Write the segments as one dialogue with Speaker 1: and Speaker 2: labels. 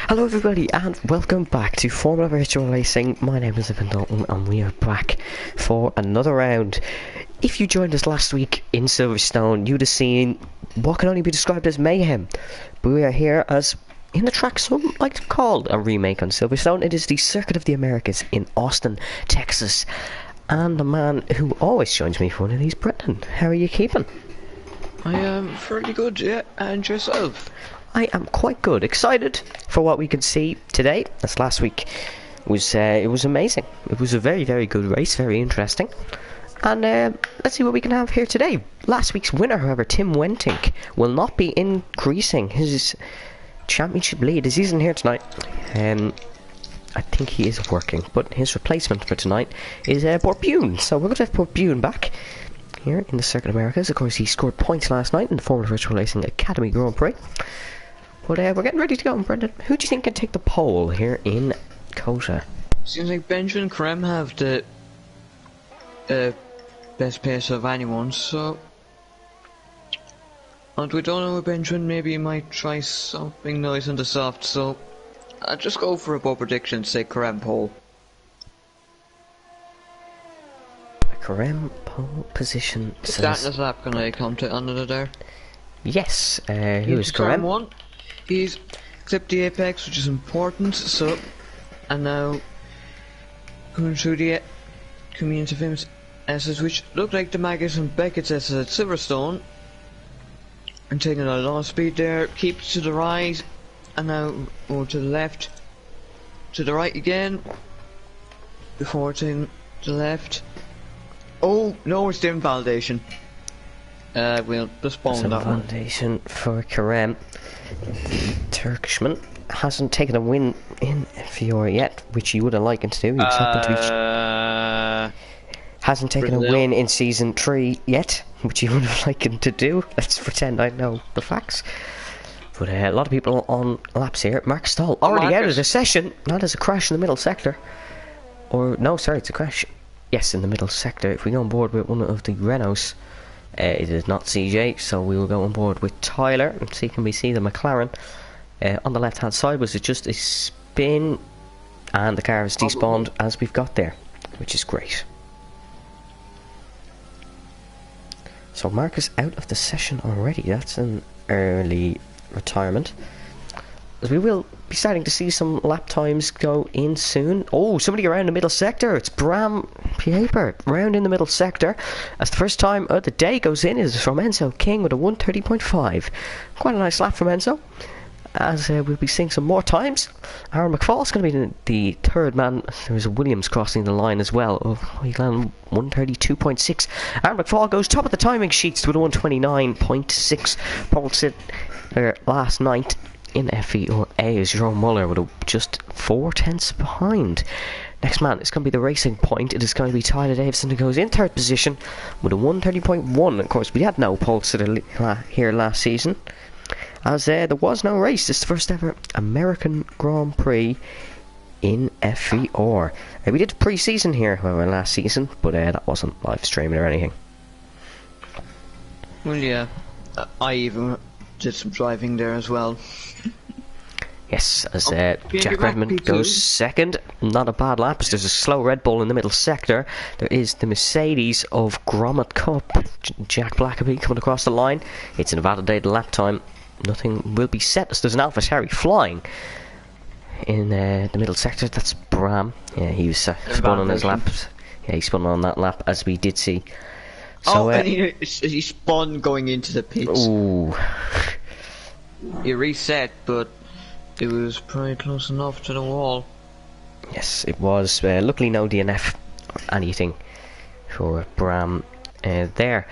Speaker 1: Hello everybody and welcome back to Formula Virtual Racing. My name is Evan Dalton and we are back for another round. If you joined us last week in Silverstone, you'd have seen what can only be described as mayhem. But we are here as, in the track some like to call a remake on Silverstone. It is the Circuit of the Americas in Austin, Texas. And the man who always joins me for one of these, Brendan. How are you keeping?
Speaker 2: I am fairly good, yeah, and yourself?
Speaker 1: I am quite good. Excited for what we can see today. As last week was, it was amazing. It was a very, very good race, very interesting. And let's see what we can have here today. Last week's winner, however, Tim Wentink, will not be increasing his championship lead as he's in here tonight. I think he is working, but his replacement for tonight is Borbune. So we're going to have Borbune back here in the Circuit of Americas. Of course, he scored points last night in the Formula Virtual Racing Academy Grand Prix. But we're getting ready to go, Brendan. Who do you think can take the pole here in COTA?
Speaker 2: Seems like Benjamin Krem have the best pace of anyone, so... And we don't know if Benjamin maybe might try something nice on the soft, so... I'll just go for a bold prediction, say Krem pole.
Speaker 1: Krem pole position says...
Speaker 2: Starting his lap, can I come to under there?
Speaker 1: Yes, who is Krem?
Speaker 2: One. He's clipped the apex, which is important, so... And now... Going through the community famous S's, which look like the Maggis and Beckett's S's at Silverstone. And taking a lot of speed there, keeps to the right, and now over to the left. To the right again. Before taking to the left. Oh, no, it's doing validation. We'll postpone that one.
Speaker 1: Validation for Krem. Turkishman hasn't taken a win in Fiora yet, which you would have liked him to do. He was hoping to hasn't taken a win in Season 3 yet, which you would have liked him to do. Let's pretend I know the facts. But a lot of people on laps here. Mark Stahl already out of the session. Not as a crash in the middle sector. Or, no, sorry, it's a crash. Yes, in the middle sector. If we go on board with one of the Renaults, it is not CJ, so we will go on board with Tyler and see, can we see the McLaren on the left hand side. Was it just a spin and the car has despawned as we've got there, which is great. So Marcus out of the session already. That's an early retirement, as we will be starting to see some lap times go in soon. Oh, somebody around the middle sector. It's Bram Pieper round in the middle sector, as the first time of the day goes in is from Enzo King with a 1:30.5. Quite a nice lap from Enzo, as we'll be seeing some more times. Aaron McFall's going to be the third man. There's a Williams crossing the line as well. Oh, he landed 1:32.6. Aaron McFall goes top of the timing sheets with a 1:29.6. Paul sit there last night in FE or A is Jerome Muller with just 4/10 behind. Next man is going to be the Racing Point. It is going to be Tyler Davison, who goes in third position with a 1:30.1. Of course, we had no pole sitter here last season, as there was no race. This is the first ever American Grand Prix in FER. We did pre-season here, however, last season, but that wasn't live streaming or anything.
Speaker 2: Well, yeah, I even did some driving there as well.
Speaker 1: Yes, as Jack Redmond goes second. Not a bad lap, as there's a slow Red Bull in the middle sector. There is the Mercedes of Grommet Cup, Jack Blackaby coming across the line. It's an invalidated lap time. Nothing will be set, as there's an AlphaTauri flying in the middle sector. That's Bram. Yeah, he was spun on his lap. Yeah, he spun on that lap, as we did see. So,
Speaker 2: and he spun going into the pits.
Speaker 1: Ooh.
Speaker 2: He reset, but it was probably close enough to the wall.
Speaker 1: Yes, it was. Luckily no DNF or anything for Bram there.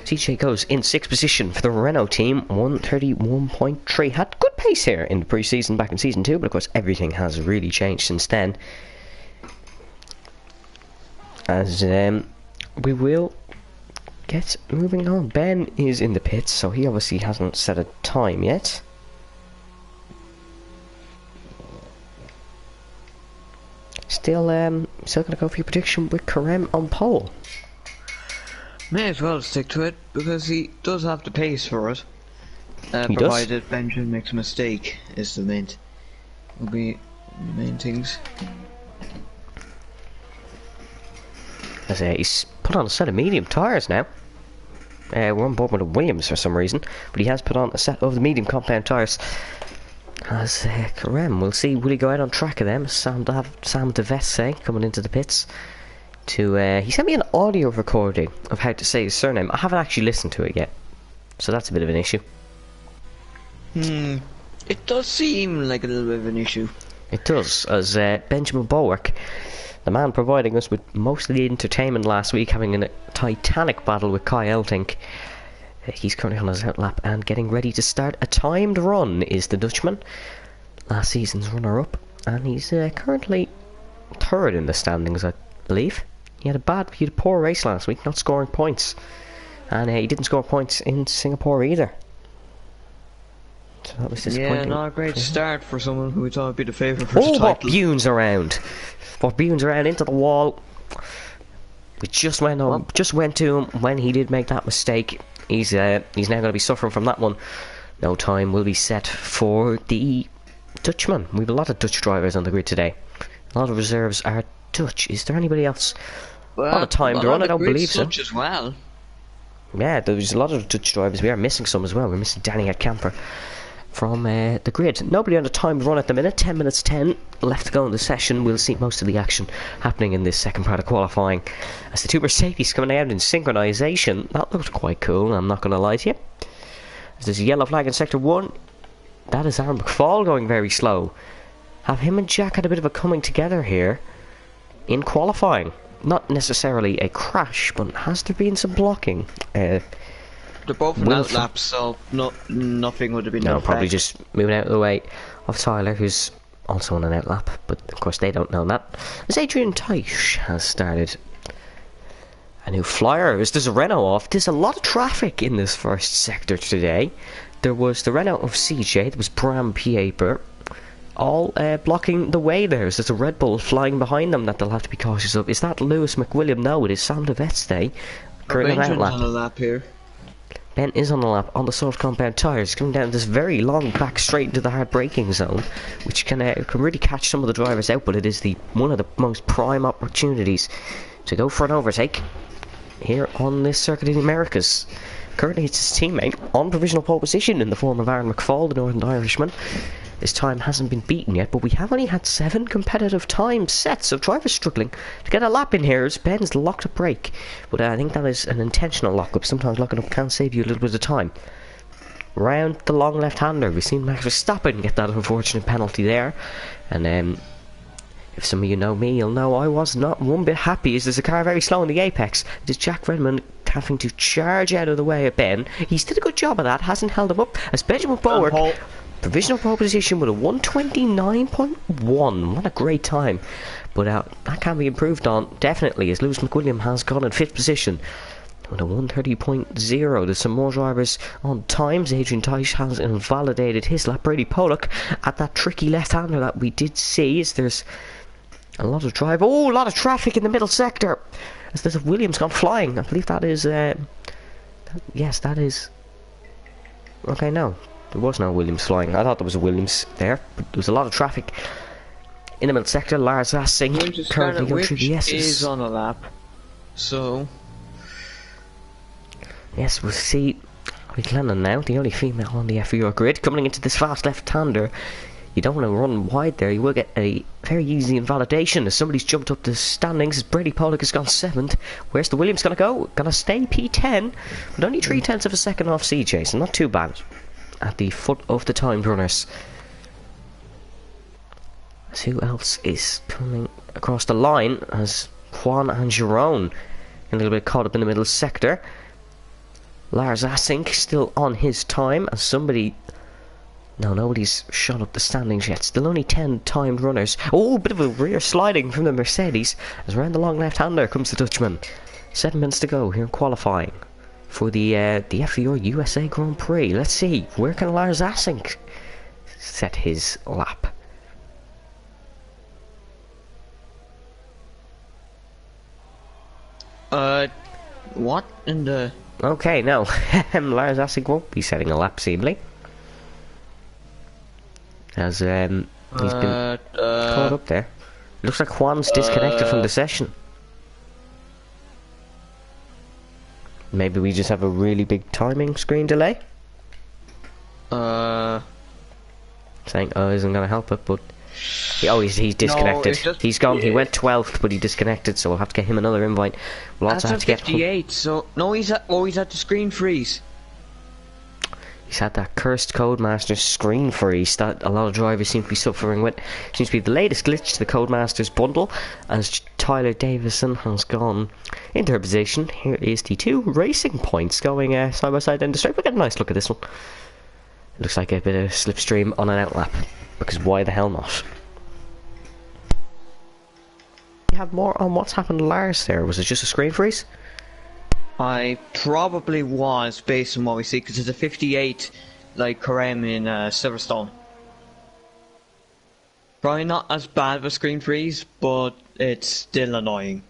Speaker 1: CJ goes in 6th position for the Renault team, 1:31.3. Had good pace here in the pre-season back in Season 2, but of course everything has really changed since then. As we will get moving on. Ben is in the pits, so he obviously hasn't set a time yet. Still going to go for your prediction with Krem on pole.
Speaker 2: May as well stick to it, because he does have the pace for it. Provided Benjamin makes a mistake, is the main will be the main things.
Speaker 1: As he's put on a set of medium tyres now. We're on board with the Williams for some reason, but he has put on a set of the medium compound tyres. As Karem, we'll see, will he go out on track of them? Sam Devesse coming into the pits. He sent me an audio recording of how to say his surname. I haven't actually listened to it yet, so that's a bit of an issue.
Speaker 2: It does seem like a little bit of an issue.
Speaker 1: It does, as Benjamin Bulwark, the man providing us with most of the entertainment last week, having a titanic battle with Kai Eltink. He's currently on his outlap and getting ready to start a timed run, is the Dutchman. Last season's runner-up, and he's currently third in the standings, I believe. He had a poor race last week, not scoring points. And he didn't score points in Singapore either. So that was disappointing.
Speaker 2: Yeah, not a great start for someone who we thought would be the favourite for the title.
Speaker 1: What Bune's around! What Bune's around into the wall. We just went to him when he did make that mistake. He's now going to be suffering from that one. No time will be set for the Dutchman. We have a lot of Dutch drivers on the grid today. A lot of reserves are Dutch. Is there anybody else?
Speaker 2: Well,
Speaker 1: a lot of time to run, I don't believe so.
Speaker 2: As well.
Speaker 1: Yeah, there's a lot of Dutch drivers. We are missing some as well. We're missing Danny Camper from the grid. Nobody on a timed run at the minute. 10 minutes 10 left to go in the session. We'll see most of the action happening in this second part of qualifying. As the two Mercedes coming out in synchronisation. That looked quite cool, I'm not going to lie to you. As there's a yellow flag in sector 1. That is Aaron McFall going very slow. Have him and Jack had a bit of a coming together here in qualifying. Not necessarily a crash, but has there been some blocking?
Speaker 2: They're both in outlaps, so nothing would have been done.
Speaker 1: No, probably just moving out of the way of Tyler, who's also on an outlap, but of course they don't know that. As Adrian Teisch has started a new flyer. There's a Renault off. There's a lot of traffic in this first sector today. There was the Renault of CJ, there was Bram Pieper, all blocking the way there. So there's a Red Bull flying behind them that they'll have to be cautious of. Is that Lewis McWilliam? No, it is Sam Deveste. Currently on
Speaker 2: a lap here.
Speaker 1: Ben is on the lap on the soft compound tyres, coming down this very long back straight into the hard braking zone, which can really catch some of the drivers out, but it is one of the most prime opportunities to go for an overtake here on this circuit in the Americas. Currently it's his teammate on provisional pole position in the form of Aaron McFall, the Northern Irishman. His time hasn't been beaten yet, but we have only had 7 competitive times set, so drivers struggling to get a lap in here as Ben's locked a brake. But I think that is an intentional lock-up. Sometimes locking up can save you a little bit of time. Round the long left-hander, we've seen Max Verstappen get that unfortunate penalty there. And if some of you know me, you'll know I was not one bit happy as there's a car very slow in the apex. It is Jack Redmond having to charge out of the way of Ben. He's did a good job of that, hasn't held him up, as Benjamin Bulwark... Provisional pole position with a 129.1. What a great time. But that can be improved on, definitely, as Lewis McWilliam has gone in 5th position with a 130.0. There's some more drivers on times. Adrian Teisch has invalidated his lap. Brady Pollock at that tricky left-hander that we did see. As there's a lot of a lot of traffic in the middle sector. As there's a Williams gone flying. I believe that is... yes, that is... Okay, no. There was no Williams flying. I thought there was a Williams there, but there was a lot of traffic in the middle sector. Lars Assing currently going through the S's.
Speaker 2: Is on a lap, so
Speaker 1: yes, we'll see Glennon now, the only female on the F4 grid, coming into this fast left-hander. You don't want to run wide there. You will get a very easy invalidation as somebody's jumped up the standings. As Brady Pollock has gone 7th. Where's the Williams going to go? Going to stay P10, but only 0.3 of a second off CJ, so not too bad. At the foot of the timed runners. As who else is coming across the line as Juan and Giron a little bit caught up in the middle sector. Lars Assink still on his time as nobody's shot up the standings yet. Still only 10 timed runners. Oh, bit of a rear sliding from the Mercedes as around the long left-hander comes the Dutchman. 7 minutes to go here in qualifying for the F4 USA Grand Prix. Let's see, where can Lars Assink set his lap?
Speaker 2: What in the...
Speaker 1: Okay, no. Lars Assink won't be setting a lap, seemingly. As,
Speaker 2: I
Speaker 1: He's been caught up there. Looks like Juan's disconnected from the session. Maybe we just have a really big timing screen delay? Saying, isn't gonna help it, but... he's disconnected.
Speaker 2: No,
Speaker 1: he's gone. He went 12th, but he disconnected, so we'll have to get him another invite. We'll also have to get...
Speaker 2: 58, so... No, he's at the screen freeze.
Speaker 1: He's had that cursed Codemasters screen freeze that a lot of drivers seem to be suffering with. Seems to be the latest glitch to the Codemasters bundle, as Tyler Davison has gone into her position. Here is the two racing points going side by side down the straight. We'll get a nice look at this one. It looks like a bit of slipstream on an outlap, because why the hell not? You have more on what's happened to Lars there. Was it just a screen freeze?
Speaker 2: I probably was, based on what we see, because it's a 58 like Karem in Silverstone. Probably not as bad of a screen freeze, but it's still annoying.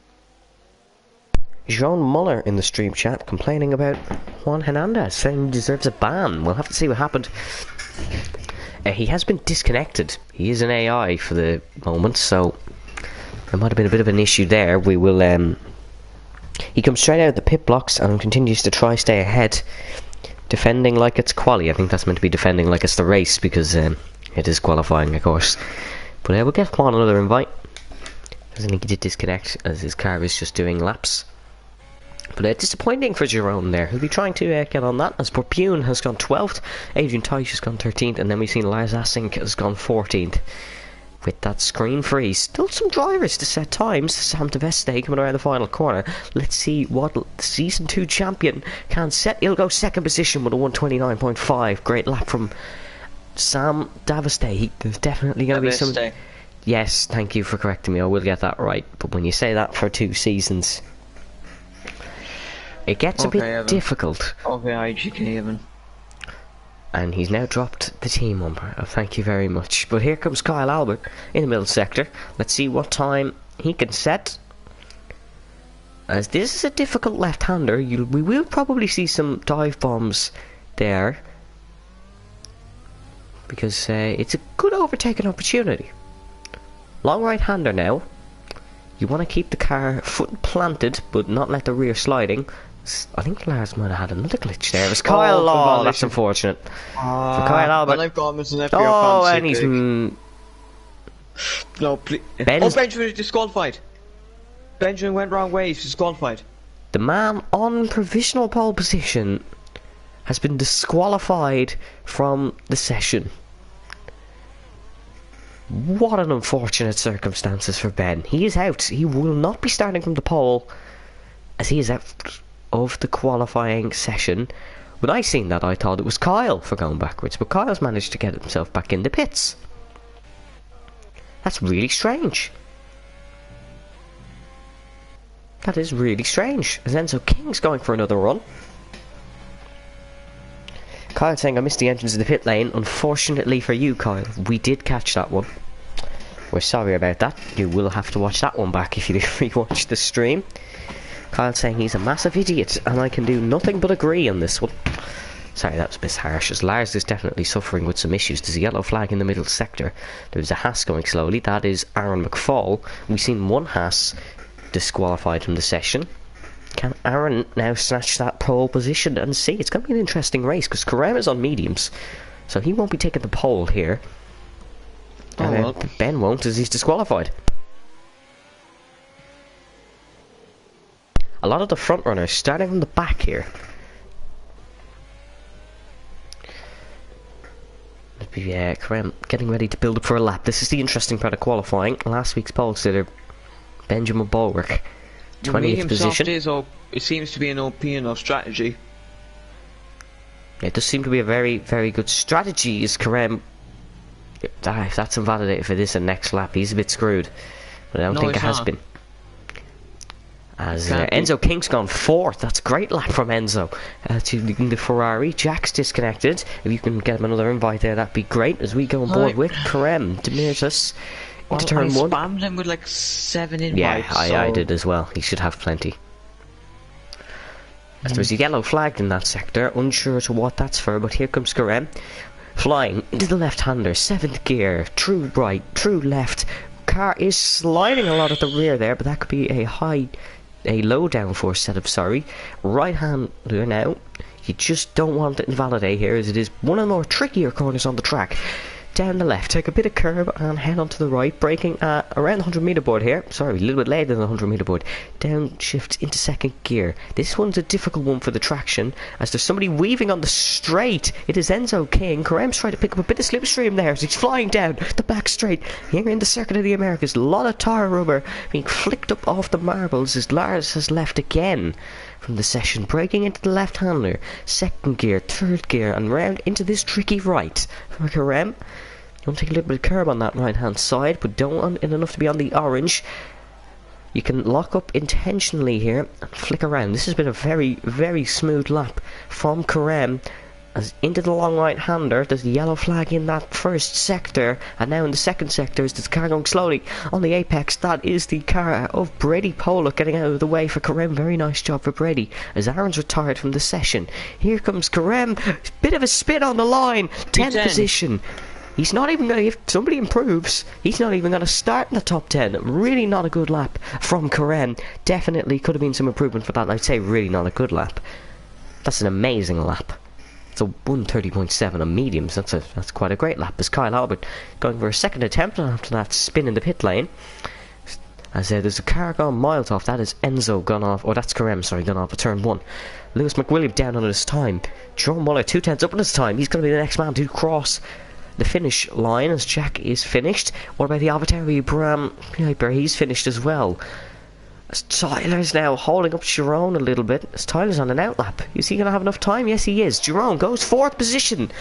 Speaker 1: Jean Muller in the stream chat complaining about Juan Hernandez, saying he deserves a ban. We'll have to see what happened. He has been disconnected. He is an AI for the moment, so there might have been a bit of an issue there. We will... He comes straight out of the pit blocks and continues to try stay ahead, defending like it's quali. I think that's meant to be defending like it's the race, because it is qualifying, of course. But we'll get Juan another invite. I think he did disconnect, as his car is just doing laps. But disappointing for Jerome there. He'll be trying to get on that, as Borpune has gone 12th, Adrian Teich has gone 13th, and then we've seen Lars Assink has gone 14th. With that screen freeze. Still some drivers to set times. Sam DeVeste coming around the final corner. Let's see what the Season 2 champion can set. He'll go second position with a 129.5. Great lap from Sam DeVeste. There's definitely going to be some... Yes, thank you for correcting me. I will get that right. But when you say that for 2 seasons, it gets a bit
Speaker 2: Evan.
Speaker 1: Difficult.
Speaker 2: Okay, IGK Evan.
Speaker 1: And he's now dropped the team number. Oh, thank you very much. But here comes Kyle Albert in the middle sector. Let's see what time he can set. As this is a difficult left-hander, we will probably see some dive bombs there, because it's a good overtaking opportunity. Long right-hander now. You want to keep the car foot planted, but not let the rear sliding. I think Lars might have had another glitch there. It was Kyle. Oh, that's unfortunate. For Kyle Albert.
Speaker 2: And I've got him as an FPR
Speaker 1: oh,
Speaker 2: fan.
Speaker 1: and he's...
Speaker 2: No, please. Benjamin is disqualified. Benjamin went wrong way. He's disqualified.
Speaker 1: The man on provisional pole position has been disqualified from the session. What an unfortunate circumstances for Ben. He is out. He will not be starting from the pole, as he is out of the qualifying session. When I seen that, I thought it was Kyle for going backwards, but Kyle's managed to get himself back in the pits. That's really strange. That is really strange. As Enzo King's going for another run. Kyle saying, I missed the entrance of the pit lane. Unfortunately for you, Kyle, we did catch that one. We're sorry about that. You will have to watch that one back if you rewatch the stream. Kyle saying he's a massive idiot, and I can do nothing but agree on this one. Sorry, that was a bit harsh, as Lars is definitely suffering with some issues. There's a yellow flag in the middle sector. There's a Haas going slowly. That is Aaron McFall. We've seen one Haas disqualified from the session. Can Aaron now snatch that pole position and see? It's going to be an interesting race, because Karem is on mediums, so he won't be taking the pole here.
Speaker 2: Oh, well.
Speaker 1: Ben won't, as he's disqualified. A lot of the front runners starting from the back here. Karem getting ready to build up for a lap. This is the interesting part of qualifying. Last week's pole sitter, Benjamin Bulwark, 20th position.
Speaker 2: It seems to be an OP enough strategy.
Speaker 1: It does seem to be a very, very good strategy. Is Karem... If that's invalidated for this and next lap, he's a bit screwed. But I don't think it has been. As Enzo King's gone 4th. That's a great lap from Enzo to the Ferrari. Jack's disconnected. If you can get him another invite there, that'd be great. As we go on board with Karem Demirtas into turn 1.
Speaker 2: I spammed him with like 7 invites.
Speaker 1: Yeah, I did as well. He should have plenty. As there's a yellow flag in that sector, unsure to what that's for, but here comes Karem. Flying into the left-hander, 7th gear, true right, true left. Car is sliding a lot at the rear there, but that could be a low downforce setup, sorry. Right-hander now. You just don't want to invalidate here, as it is one of the more trickier corners on the track. Down the left, take a bit of curb and head on to the right, braking at around the 100 meter board here. Sorry, a little bit later than the 100 meter board. Down shifts into 2nd gear. This one's a difficult one for the traction, as there's somebody weaving on the straight. It is Enzo King. Karem's trying to pick up a bit of slipstream there as he's flying down the back straight. Here in the Circuit of the Americas, a lot of tire rubber being flicked up off the marbles as Lars has left again from the session, braking into the left-hander, 2nd gear, 3rd gear, and round into this tricky right for Karem. You want to take a little bit of curb on that right-hand side, but don't want it enough to be on the orange. You can lock up intentionally here and flick around. This has been a very, very smooth lap from Karem. As into the long right-hander, there's the yellow flag in that first sector, and now in the second sector is the car going slowly on the apex. That is the car of Brady Pollock getting out of the way for Karem. Very nice job for Brady, as Aaron's retired from the session. Here comes Karem, bit of a spin on the line, 10th position. He's not even going to, if somebody improves, he's not even going to start in the top 10. Really not a good lap from Karem. Definitely could have been some improvement for that. I'd say really not a good lap. That's an amazing lap. It's a 130.7 on mediums. That's quite a great lap. As Kyle Albert going for a second attempt after that spin in the pit lane. As there's a car gone miles off. That is Enzo gone off. Oh, that's Karem, sorry, gone off at turn 1. Lewis McWilliam down on his time. John Muller 2/10 up on his time. He's going to be the next man to cross the finish line as Jack is finished. What about the Avatari Bram Piper? He's finished as well. As Tyler's now holding up Jerome a little bit, as Tyler's on an outlap. Is he going to have enough time? Yes, he is. Jerome goes 4th position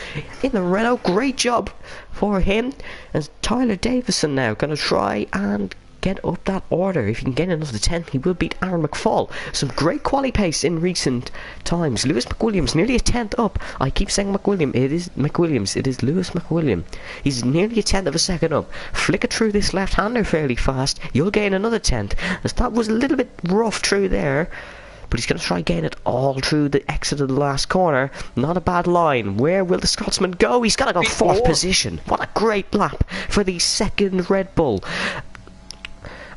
Speaker 1: in the Renault. Great job for him. As Tyler Davison now going to try and get up that order. If he can get enough to 10th, he will beat Aaron McFall. Some great quali pace in recent times. Lewis McWilliams nearly a 10th up. I keep saying McWilliam. It is McWilliams. It is Lewis McWilliam. He's nearly a 10th of a second up. Flicker through this left-hander fairly fast. You'll gain another 10th. As that was a little bit rough through there. But he's going to try and gain it all through the exit of the last corner. Not a bad line. Where will the Scotsman go? He's got to go 4th position. What a great lap for the second Red Bull.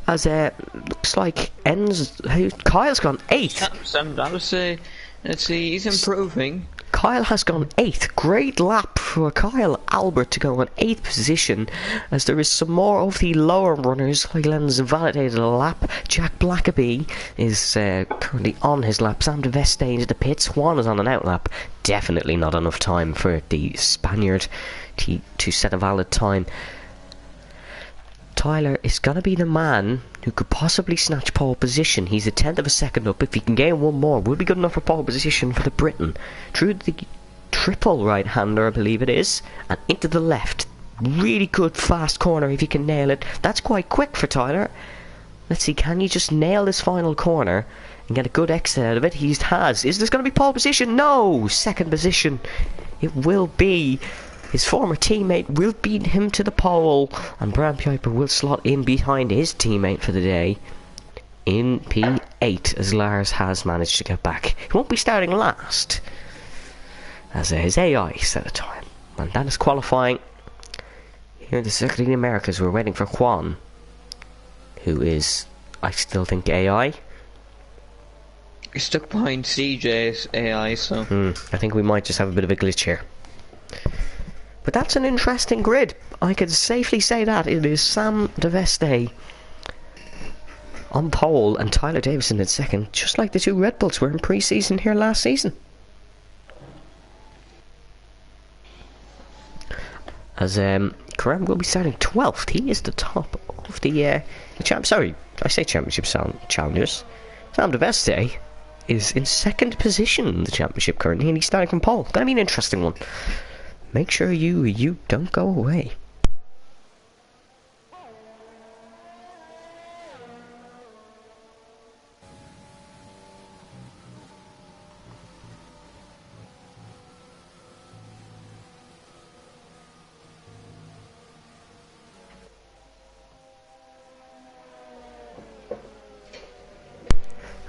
Speaker 1: As looks like Kyle's gone 8th.
Speaker 2: I would say, let's see, he's improving.
Speaker 1: Kyle has gone 8th. Great lap for Kyle Albert to go on 8th position, as there is some more of the lower runners. Highlands invalidated a lap. Jack Blackaby is currently on his lap. Sam de Veste into the pits. Juan is on an outlap. Definitely not enough time for the Spaniard to set a valid time. Tyler is going to be the man who could possibly snatch pole position. He's a 10th of a second up. If he can gain one more, will be good enough for pole position for the Briton. Through the triple right-hander, I believe it is, and into the left. Really good fast corner if he can nail it. That's quite quick for Tyler. Let's see, can you just nail this final corner and get a good exit out of it? He has. Is this going to be pole position? No! 2nd position. It will be. His former teammate will beat him to the pole, and Bram Piper will slot in behind his teammate for the day in P8, as Lars has managed to get back. He won't be starting last, as his AI set a time. And that is qualifying. Here in the Circuit of the Americas, we're waiting for Juan, who is, I still think, AI.
Speaker 2: He's stuck behind CJ's AI, so
Speaker 1: I think we might just have a bit of a glitch here. But that's an interesting grid. I could safely say that. It is Sam de Veste on pole and Tyler Davison in 2nd, just like the 2 Red Bulls were in pre-season here last season. As Karem will be starting 12th. He is the top of the championship challengers. Sam de Veste is in 2nd position in the championship currently, and he's starting from pole. Gonna be an interesting one. Make sure you don't go away.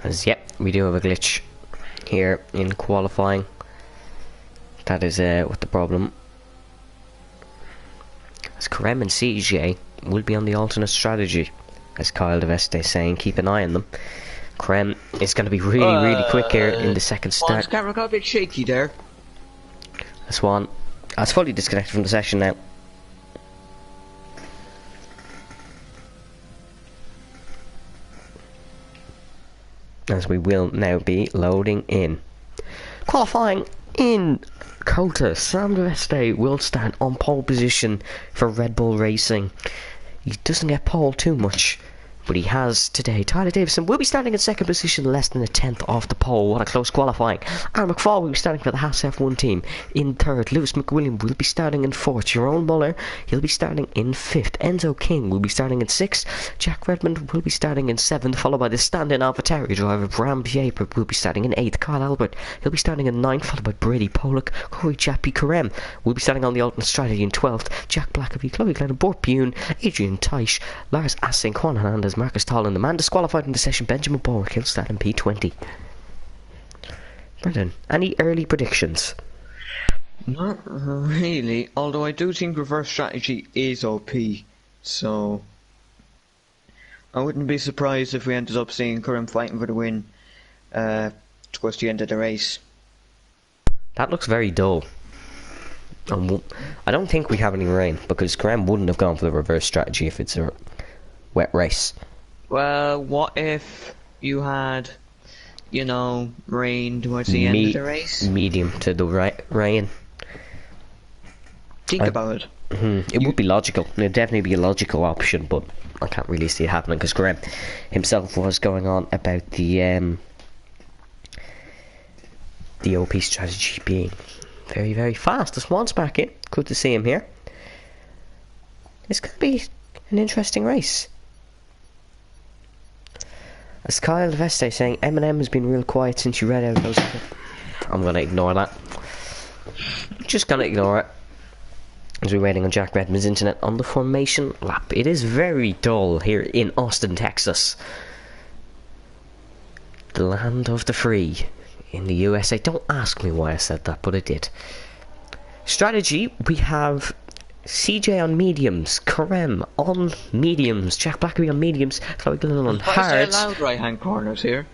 Speaker 1: As yep, we do have a glitch here in qualifying. That is what the problem as Karem and CJ will be on the alternate strategy. As Kyle DeVeste is saying, keep an eye on them. Karem is going to be really quick here in the second
Speaker 2: Swan's
Speaker 1: start.
Speaker 2: camera got a bit shaky there.
Speaker 1: Swan, I was fully disconnected from the session now. As we will now be loading in. Qualifying in Kota, Sam DeVeste will stand on pole position for Red Bull Racing. He doesn't get pole too much, but he has today. Tyler Davison will be starting in second position, less than a tenth off the pole. What a close qualifying. Aaron McFall will be starting for the Haas F1 team in third. Lewis McWilliam will be starting in fourth. Jerome Muller, he'll be starting in fifth. Enzo King will be starting in sixth. Jack Redmond will be starting in seventh, followed by the stand-in AlphaTauri driver Bram Vieper will be starting in eighth. Kyle Albert, he'll be starting in ninth, followed by Brady Pollock. Corey Chappie Karem will be starting on the alternate strategy in 12th. Jack Blackaby, Chloe Glenn, Bort Bune, Adrian Teisch, Lars Assink, Juan Hernandez, Marcus Tolan, the man disqualified in the session, Benjamin Borwick, he'll start in P20. Brendan, any early predictions?
Speaker 2: Not really, although I do think reverse strategy is OP, so I wouldn't be surprised if we ended up seeing Curran fighting for the win towards the end of the race.
Speaker 1: That looks very dull. I don't think we have any rain, because Graham wouldn't have gone for the reverse strategy if it's a wet race.
Speaker 2: Well, what if you had, you know, rain towards the end of the race?
Speaker 1: Medium to the rain.
Speaker 2: Think about it.
Speaker 1: It would be logical. It would definitely be a logical option, but I can't really see it happening because Graham himself was going on about the OP strategy being very, very fast. The Swan's back in. Good to see him here. It's going to be an interesting race. As Kyle Veste saying, Eminem has been real quiet since you read out those. I'm going to ignore that. Just going to ignore it. As we're waiting on Jack Redmond's internet on the formation lap. It is very dull here in Austin, Texas. The land of the free in the USA. Don't ask me why I said that, but I did. Strategy, we have CJ on mediums, Karem on mediums, Jack Blackaby on mediums, Chloe Glenn on hards.
Speaker 2: Loud right hand corners here.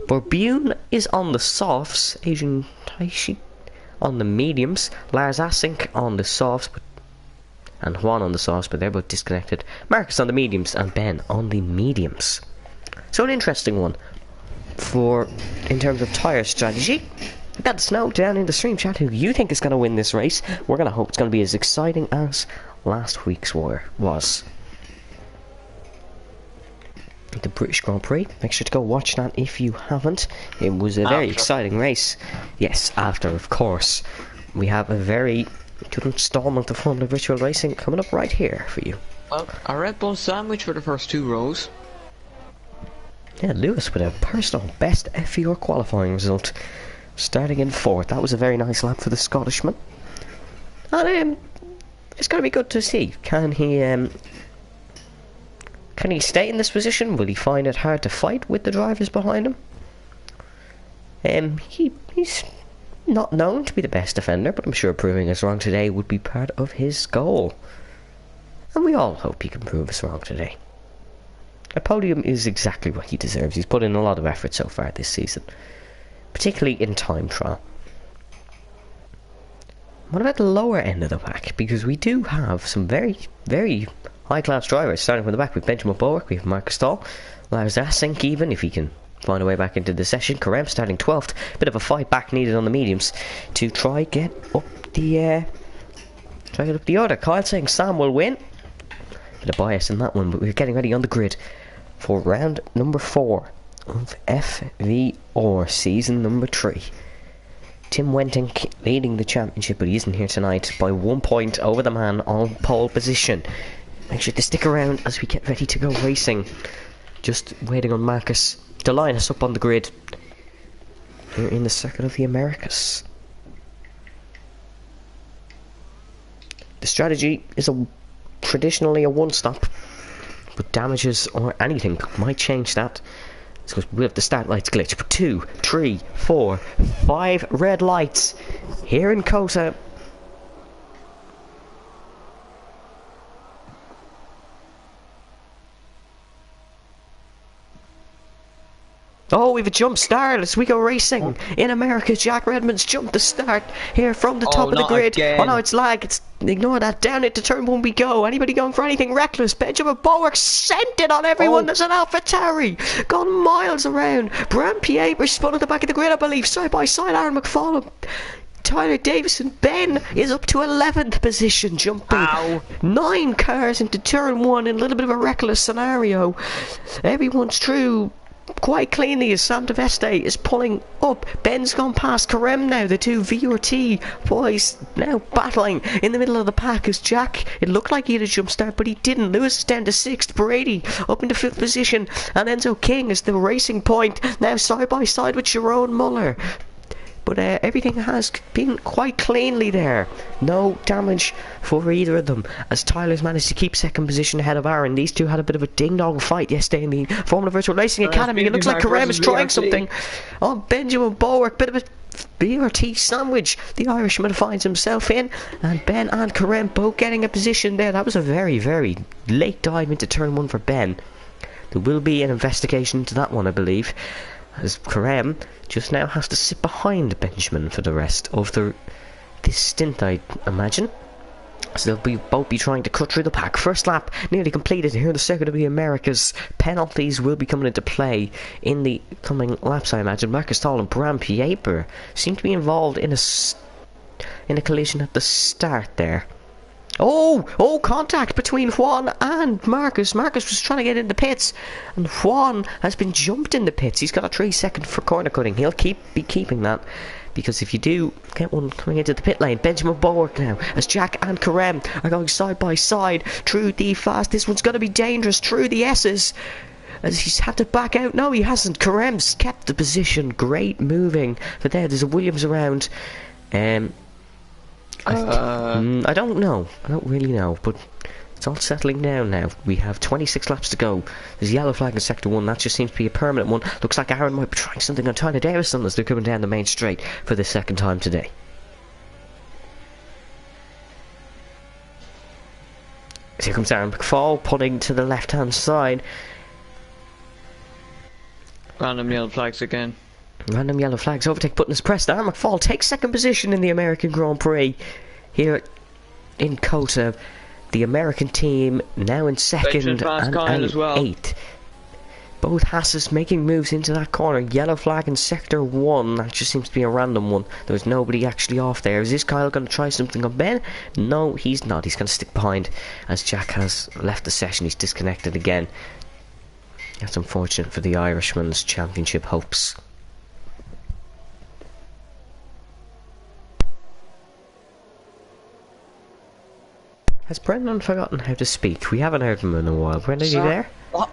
Speaker 1: Borbune is on the softs, Adrian Taishi on the mediums, Lars Assink on the softs, and Juan on the softs, but they're both disconnected. Marcus on the mediums and Ben on the mediums. So an interesting one in terms of tyre strategy. Let us know down in the stream chat who you think is going to win this race. We're going to hope it's going to be as exciting as last week's was. The British Grand Prix. Make sure to go watch that if you haven't. It was a very exciting race. Yes, after, of course. We have a very good installment of Formula Virtual Racing coming up right here for you.
Speaker 2: Well, a Red Bull sandwich for the first two rows.
Speaker 1: Yeah, Lewis with a personal best FER qualifying result. Starting in fourth. That was a very nice lap for the Scottishman. And it's going to be good to see. Can he stay in this position? Will he find it hard to fight with the drivers behind him? He's not known to be the best defender, but I'm sure proving us wrong today would be part of his goal. And we all hope he can prove us wrong today. A podium is exactly what he deserves. He's put in a lot of effort so far this season, particularly in time trial. What about the lower end of the pack? Because we do have some very, very high-class drivers. Starting from the back with Benjamin Borwick, we have Marcus Stahl, Lars Assink even, if he can find a way back into the session. Karem starting 12th. Bit of a fight back needed on the mediums to try get up the order. Kyle saying Sam will win. Bit of bias in that one, but we're getting ready on the grid for round number 4 of FVR season number 3. Tim Wenting leading the championship, but he isn't here tonight by 1 point over the man on pole position. Make sure to stick around as we get ready to go racing. Just waiting on Marcus to line us up on the grid here in the Circuit of the Americas. The strategy is traditionally a one-stop, but damages or anything might change that. Because we have the start lights glitch. But 2, 3, 4, 5 red lights here in Kota. Oh, we've a jump start as we go racing in America. Jack Redmond's jumped the start here from the top of the grid.
Speaker 2: Again.
Speaker 1: Oh no, it's lag. It's ignore that. Down into turn 1 we go. Anybody going for anything reckless? Benjamin Bowick sent it on everyone. There's an AlphaTauri gone miles around. Bram Pieper spun at the back of the grid, I believe. Side by side, Aaron McFarlane. Tyler Davison. Ben is up to 11th position, jumping 9 cars into turn 1 in a little bit of a reckless scenario. Everyone's through quite cleanly as Sam Veste is pulling up. Ben's gone past Karem now. The two VRT boys now battling in the middle of the pack as Jack, it looked like he had a jump start but he didn't. Lewis is down to 6th. Brady up into 5th position, and Enzo King is the racing point now side by side with Sharon Muller. But everything has been quite cleanly there. No damage for either of them, as Tyler's managed to keep 2nd position ahead of Aaron. These two had a bit of a ding-dong fight yesterday in the Formula Virtual Racing Academy. It looks like Karem is trying something on Benjamin Bowick. Bit of a BRT sandwich the Irishman finds himself in, and Ben and Karem both getting a position there. That was a very, very late dive into turn 1 for Ben. There will be an investigation into that one, I believe, as Karem just now has to sit behind Benjamin for the rest of this stint, I imagine. So they'll both be trying to cut through the pack. First lap nearly completed here in the Circuit of the Americas. Penalties will be coming into play in the coming laps, I imagine. Marcus Thal and Bram Pieper seem to be involved in a collision at the start there. Oh, contact between Juan and Marcus. Marcus was trying to get in the pits, and Juan has been jumped in the pits. He's got a 3-second for corner cutting. He'll be keeping that, because if you do get one coming into the pit lane, Benjamin Bowick now, as Jack and Karem are going side by side through the fast. This one's going to be dangerous through the S's, as he's had to back out. No, he hasn't. Karem's kept the position. Great moving. But there's a Williams around. I don't know. I don't really know, but it's all settling down now. We have 26 laps to go. There's a yellow flag in Sector 1. That just seems to be a permanent one. Looks like Aaron might be trying something on Tyler Davison as they're coming down the main straight for the second time today. So here comes Aaron McFall, pulling to the left-hand side.
Speaker 2: Random yellow flags again.
Speaker 1: Random yellow flags. Overtake button is pressed. Aaron McFall takes 2nd position in the American Grand Prix here in COTA. The American team now in 2nd and 8th. Both Hasses making moves into that corner. Yellow flag in Sector 1. That just seems to be a random one. There's nobody actually off there. Is this Kyle going to try something on Ben? No, he's not. He's going to stick behind, as Jack has left the session. He's disconnected again. That's unfortunate for the Irishman's championship hopes. Has Brendan forgotten how to speak? We haven't heard from him in a while. Brendan, are you there?
Speaker 2: What?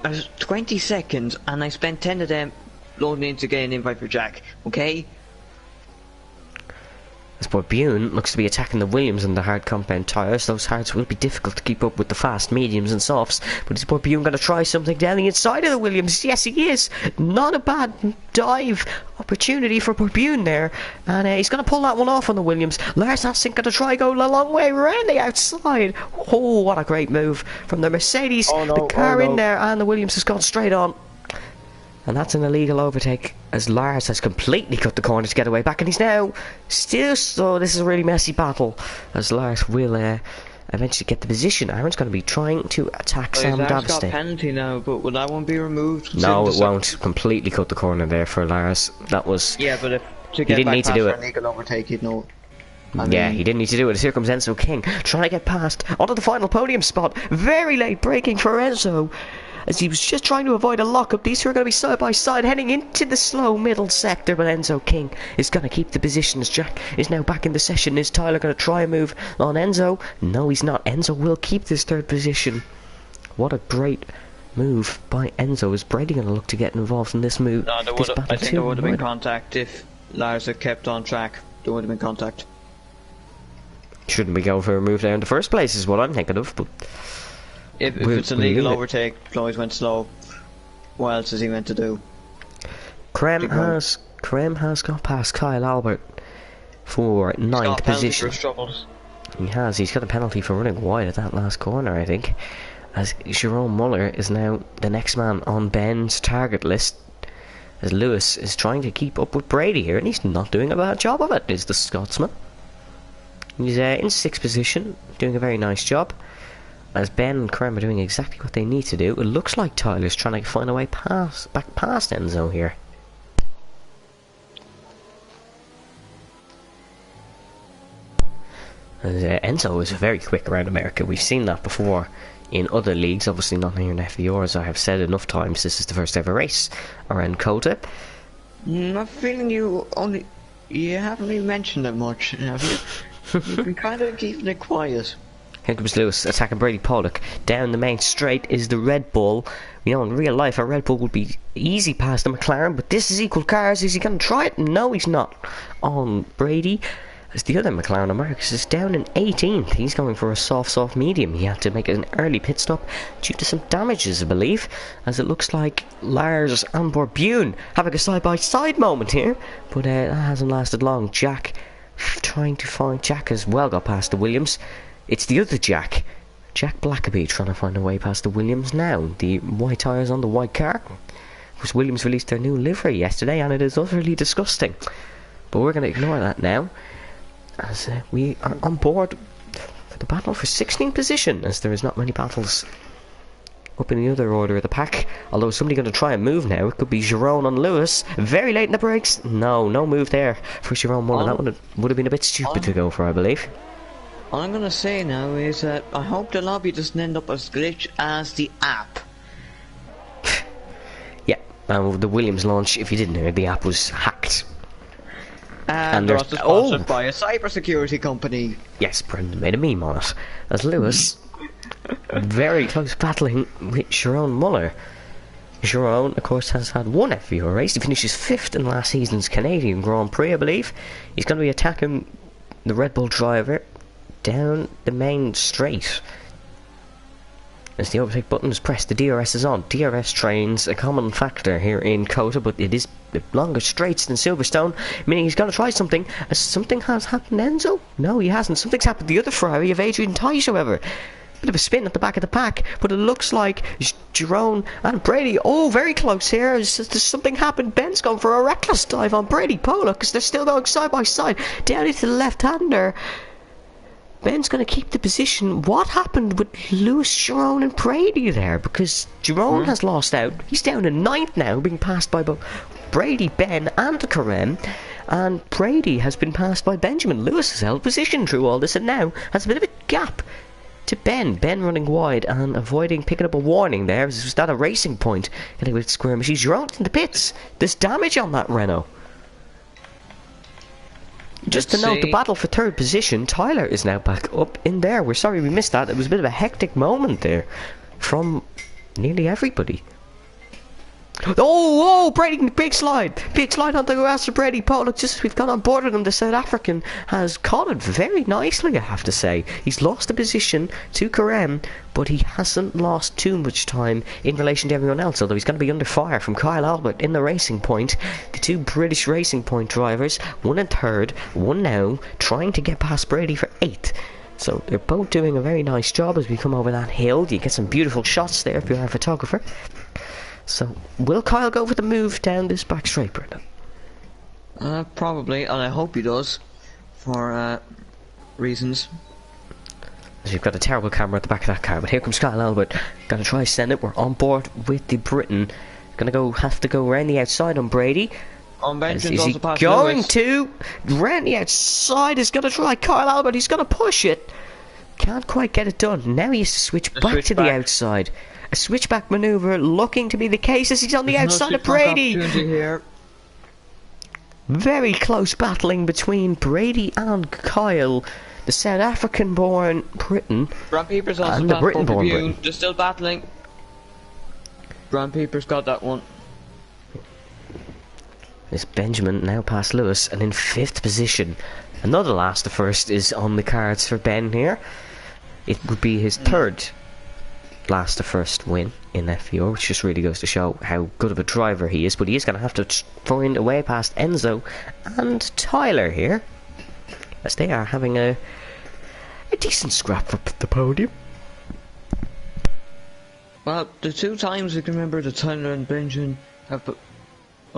Speaker 2: I was 20 seconds and I spent 10 of them loading in to get an invite for Jack, okay?
Speaker 1: This boy Bune looks to be attacking the Williams and the hard compound tyres. Those hards will be difficult to keep up with the fast, mediums and softs. But is boy Bune going to try something down the inside of the Williams? Yes, he is. Not a bad dive opportunity for boy Bune there. And he's going to pull that one off on the Williams. Lars Hassink going to try go a long way around the outside. Oh, what a great move from the Mercedes. The car in there, and the Williams has gone straight on. And that's an illegal overtake, as Lars has completely cut the corner to get away back, and he's now still. So this is a really messy battle, as Lars will eventually get the position. Aaron's going to be trying to attack Sam Daviste.
Speaker 2: Got penalty now, but will that one be removed?
Speaker 1: No, it won't. Completely cut the corner there for Lars. That was.
Speaker 2: Yeah, but
Speaker 1: he didn't need to do it.
Speaker 2: Illegal overtake, he'd know.
Speaker 1: Yeah, he didn't need to do it. As here comes Enzo King, trying to get past onto the final podium spot. Very late braking for Enzo, as he was just trying to avoid a lockup. These two are going to be side by side heading into the slow middle sector, but Enzo King is going to keep the position as Jack is now back in the session. Is Tyler going to try a move on Enzo? No, he's not. Enzo will keep this 3rd position. What a great move by Enzo. Is Brady going to look to get involved in this move?
Speaker 2: No, I think there would have been contact if Lars had kept on track. There would have been contact.
Speaker 1: Shouldn't we go for a move there in the first place is what I'm thinking of, but
Speaker 2: if it's a legal overtake, Floyd went slow. What else is he meant to do?
Speaker 1: Krem has got past Kyle Albert for 9th position. He has. He's got a penalty for running wide at that last corner, I think. As Jerome Muller is now the next man on Ben's target list. as Lewis is trying to keep up with Brady here, and he's not doing a bad job of it, is the Scotsman. He's in 6th position, doing a very nice job, as Ben and Carem are doing exactly what they need to do. It looks like Tyler's trying to find a way back past Enzo here. As, Enzo is very quick around America. We've seen that before in other leagues, obviously not here in FEO, as I have said enough times. This is the first ever race around COTA.
Speaker 2: I'm feeling you haven't really mentioned it much, have you? You've been kind of keeping it quiet.
Speaker 1: Here comes Lewis attacking Brady Pollock. Down the main straight is the Red Bull. You know, in real life a Red Bull would be easy past the McLaren, but this is equal cars. Is he going to try it? No, he's not. On Brady, as the other McLaren of Marcus is down in 18th. He's going for a soft medium. He had to make an early pit stop due to some damages, I believe, as it looks like Lars and Borbune having a side-by-side moment here, but that hasn't lasted long. Jack as well got past the Williams. It's the other Jack Blackaby, trying to find a way past the Williams now. The white tyres on the white car. Because Williams released their new livery yesterday, and it is utterly disgusting. But we're going to ignore that now, as we are on board for the battle for 16th position, as there is not many battles up in the other order of the pack. Although somebody going to try and move now. It could be Jerome on Lewis. Very late in the brakes. No move there for Jerome Muller. That would have been a bit stupid to go for, I believe.
Speaker 2: All I'm gonna say now is that I hope the lobby doesn't end up as glitch as the app.
Speaker 1: Yeah, the Williams launch, if you didn't hear, the app was hacked.
Speaker 2: And they're also sponsored by a cybersecurity company.
Speaker 1: Yes, Brendan made a meme on it. As Lewis, very close battling with Jerome Muller. Jerome, of course, has had one FVO race. He finishes 5th in last season's Canadian Grand Prix, I believe. He's going to be attacking the Red Bull driver down the main straight. As the overtake button is pressed, the DRS is on. DRS trains a common factor here in COTA, but it is longer straights than Silverstone, meaning he's going to try something. As something has happened, Enzo? No, he hasn't. Something's happened to the other Ferrari of Adrian Tice, however. Bit of a spin at the back of the pack, but it looks like Jerome and Brady, very close here. There's something happened. Ben's gone for a reckless dive on Brady Pollock, because they're still going side by side down into the left-hander. Ben's going to keep the position. What happened with Lewis, Jerome and Brady there? Because Jerome has lost out. He's down in 9th now, being passed by both Brady, Ben and Carem. And Brady has been passed by Benjamin. Lewis has held position through all this and now has a bit of a gap to Ben. Ben running wide and avoiding picking up a warning there. Was that a racing point? Getting with skirmishes. Jerome in the pits. There's damage on that Renault. Just to note, the battle for 3rd position, Tyler is now back up in there. We're sorry we missed that. It was a bit of a hectic moment there from nearly everybody. Brady, big slide on the grass for Brady Pollock. Just as we've got on board with him, the South African has caught it very nicely, I have to say. He's lost the position to Carem, but he hasn't lost too much time in relation to everyone else, although he's going to be under fire from Kyle Albert in the Racing Point. The two British Racing Point drivers, one in 3rd, one now, trying to get past Brady for 8th. So they're both doing a very nice job as we come over that hill. You get some beautiful shots there if you're a photographer. So, will Kyle go for the move down this back straight, Brendan?
Speaker 2: Probably, and I hope he does, for reasons.
Speaker 1: As we've got a terrible camera at the back of that car, but here comes Kyle Albert. Gonna try send it. We're on board with the Briton. Have to go around the outside on Brady.
Speaker 2: Is
Speaker 1: he going to? Round the outside is gonna try Kyle Albert. He's gonna push it. Can't quite get it done. Now he has to switch back to the outside. A switchback manoeuvre looking to be the case as he's on the outside of Brady.
Speaker 2: Here.
Speaker 1: Very close battling between Brady and Kyle, the South African-born Briton,
Speaker 2: Brand Peepers also
Speaker 1: and the Britain-born Briton.
Speaker 2: They're still battling. Brand Peepers got that one.
Speaker 1: This Benjamin now past Lewis and in 5th position. Another last to first is on the cards for Ben here. It would be his 3rd last to first win in FVO, which just really goes to show how good of a driver he is. But he is going to have to find a way past Enzo and Tyler here, as they are having a decent scrap for the podium.
Speaker 2: Well, the 2 times we can remember that Tyler and Benjamin have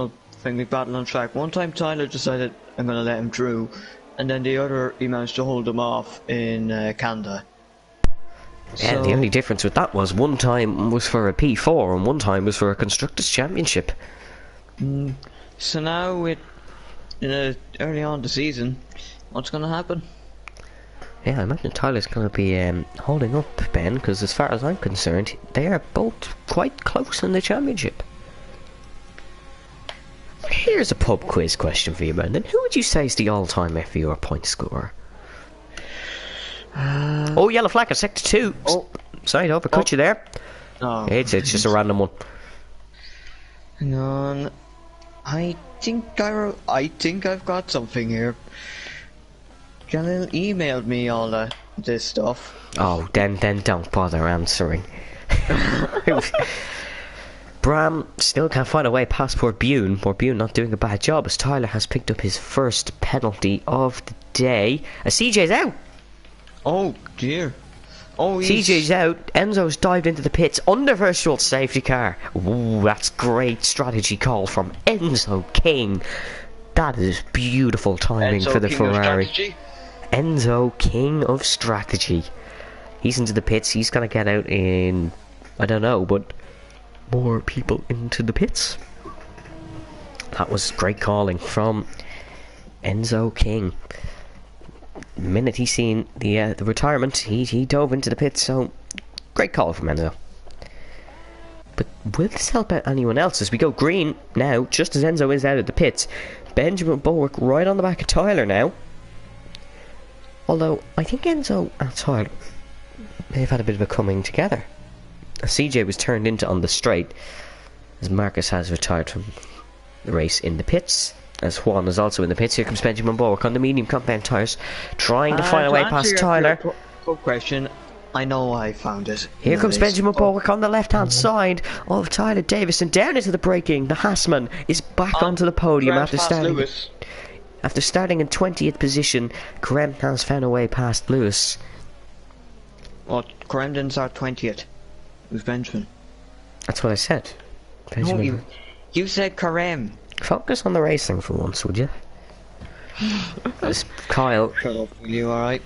Speaker 2: well, friendly battle on track. One time Tyler decided I'm going to let him through, and then the other he managed to hold him off in Canada.
Speaker 1: Yeah, the only difference with that was one time was for a P4 and one time was for a Constructors' Championship.
Speaker 2: So now early on the season, what's going to happen?
Speaker 1: Yeah, I imagine Tyler's going to be holding up Ben, because as far as I'm concerned, they are both quite close in the championship. Here's a pub quiz question for you, Brendan. Who would you say is the all-time FVR point scorer? Oh, yellow flag at sector 2.
Speaker 2: Oh.
Speaker 1: Sorry to overcut you there.
Speaker 2: Oh,
Speaker 1: It's just a random one.
Speaker 2: hang on. I think I've got something here. Jalil emailed me all this stuff.
Speaker 1: Oh, then don't bother answering. Bram still can't find a way past poor Bune. Poor Bune not doing a bad job as Tyler has picked up his first penalty of the day. CJ's out.
Speaker 2: Oh dear. Oh,
Speaker 1: CJ's out. Enzo's dived into the pits under virtual safety car. Ooh, that's great strategy call from Enzo King. That is beautiful timing
Speaker 2: Enzo
Speaker 1: for the
Speaker 2: King
Speaker 1: Ferrari.
Speaker 2: of strategy.
Speaker 1: Enzo King of strategy. He's into the pits. He's gonna get out in, I don't know, but more people into the pits. That was great calling from Enzo King. The minute he seen the retirement, he dove into the pits. So great call from Enzo. But will this help out anyone else as we go green now? Just as Enzo is out of the pits, Benjamin Bulwark right on the back of Tyler now. Although I think Enzo and Tyler may have had a bit of a coming together. CJ was turned into on the straight as Marcus has retired from the race in the pits. As Juan is also in the pits. Here comes Benjamin Bulwark on the medium compound tyres, trying to find a way past Tyler.
Speaker 2: Quick question. I know I found it.
Speaker 1: Here comes Benjamin Bulwark on the left-hand side of Tyler Davison, down into the braking. The Hassman is back onto the podium after starting in 20th position. Karem has found a way past Lewis.
Speaker 2: Well, Karem didn't start 20th. It was Benjamin.
Speaker 1: That's what I said. Benjamin.
Speaker 2: No, you said Karem.
Speaker 1: Focus on the racing for once, would you? As Kyle.
Speaker 2: Shut up, will you, alright?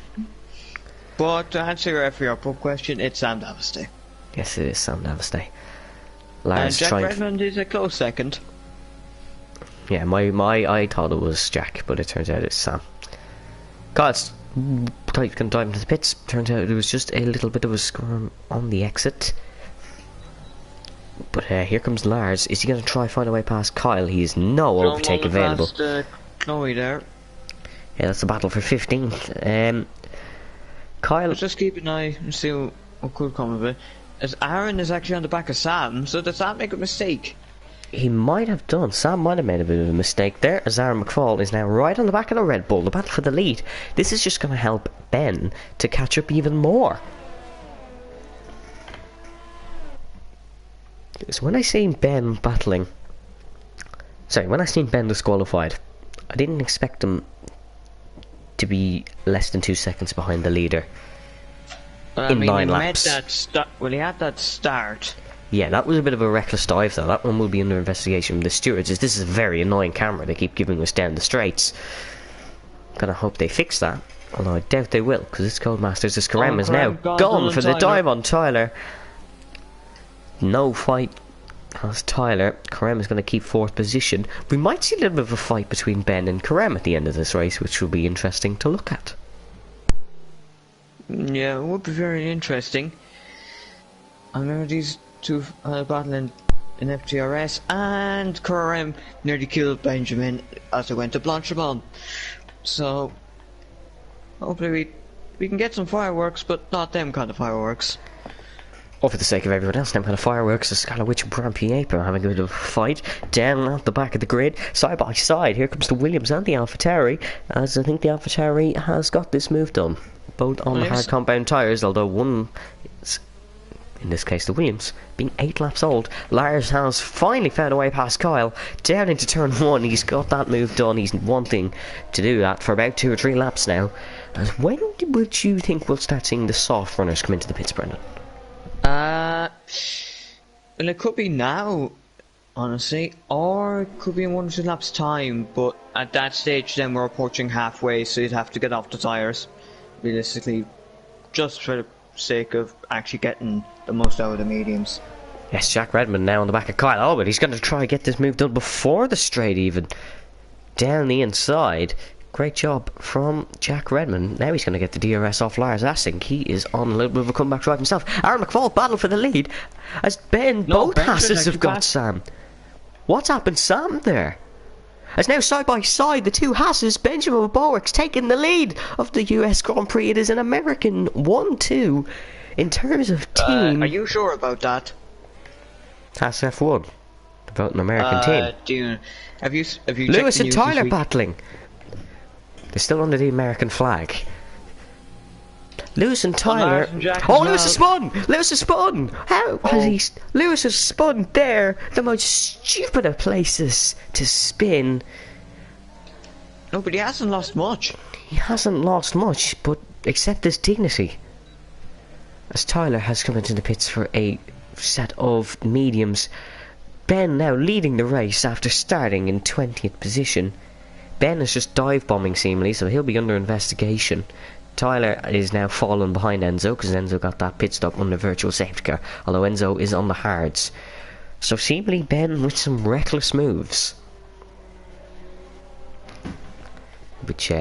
Speaker 2: But to answer your FVR pub question, it's Sam Davis Day.
Speaker 1: Yes, it is Sam Davis Day.
Speaker 2: And
Speaker 1: Lars
Speaker 2: Jack
Speaker 1: trying.
Speaker 2: Redmond is a close second.
Speaker 1: Yeah, I thought it was Jack, but it turns out it's Sam. God's tight can dive into the pits. Turns out it was just a little bit of a scrum on the exit. But here comes Lars. Is he going to try find a way past Kyle? He is no overtake available.
Speaker 2: Past, Chloe there.
Speaker 1: Yeah, that's a battle for 15th. Kyle.
Speaker 2: Let's just keep an eye and see what could come of it. As Aaron is actually on the back of Sam, so does Sam make a mistake?
Speaker 1: He might have done. Sam might have made a bit of a mistake there, as Aaron McFall is now right on the back of the Red Bull. The battle for the lead. This is just going to help Ben to catch up even more. So when I seen Ben battling... Sorry, when I seen Ben disqualified, I didn't expect him to be less than 2 seconds behind the leader. In 9 laps.
Speaker 2: He had that start.
Speaker 1: Yeah, that was a bit of a reckless dive though. That one will be under investigation from the stewards. This is a very annoying camera they keep giving us down the straights. Gonna hope they fix that. Although I doubt they will, because it's Codemasters. As Karem is now gone for the dive on Tyler. No fight as Tyler. Karem is going to keep 4th position. We might see a little bit of a fight between Ben and Karem at the end of this race, which will be interesting to look at.
Speaker 2: Yeah, it would be very interesting. I remember these two battling in FTRS, and Karem nearly killed Benjamin as they went to Blanchimont. So, hopefully we can get some fireworks, but not them kind of fireworks.
Speaker 1: Or for the sake of everyone else, them kind of fireworks, the Scarlet Witch and Bram Pieper are having a bit of a fight down at the back of the grid, side by side. Here comes the Williams and the AlphaTauri, as I think the AlphaTauri has got this move done. Both on hard compound tyres, although one, in this case the Williams, being 8 laps old. Lars has finally found a way past Kyle, down into turn 1. He's got that move done. He's wanting to do that for about 2 or 3 laps now. As when would you think we'll start seeing the soft runners come into the pits, Brendan?
Speaker 2: Well, it could be now. honestly. Or it could be in 1 or 2 laps time, but at that stage then we're approaching halfway, so you'd have to get off the tyres, realistically, just for the sake of actually getting the most out of the mediums.
Speaker 1: Yes, Jack Redmond now on the back of Kyle Albert. He's going to try and get this move done before the straight even. Down the inside. Great job from Jack Redmond. Now he's going to get the DRS off Lars Assink. He is on a little bit of a comeback drive himself. Aaron McFall battle for the lead as both Hasses have got Sam. What's happened, Sam, there? As now side by side, the two Hasses, Benjamin Bowick's taking the lead of the US Grand Prix. It is an American 1-2 in terms of team.
Speaker 2: Are you sure about that?
Speaker 1: Haas F1. About an American team.
Speaker 2: Have you
Speaker 1: Lewis and Tyler battling. They're still under the American flag. Lewis and Tyler. Oh, Lewis has spun! Lewis has spun! How has he? Lewis has spun there. The most stupid of places to spin.
Speaker 2: No, but he hasn't lost much.
Speaker 1: He hasn't lost much, but except his dignity. As Tyler has come into the pits for a set of mediums. Ben now leading the race after starting in 20th position. Ben is just dive bombing seemingly, so he'll be under investigation. Tyler is now fallen behind Enzo because Enzo got that pit stop under virtual safety car, although Enzo is on the hards. So seemingly Ben with some reckless moves. Which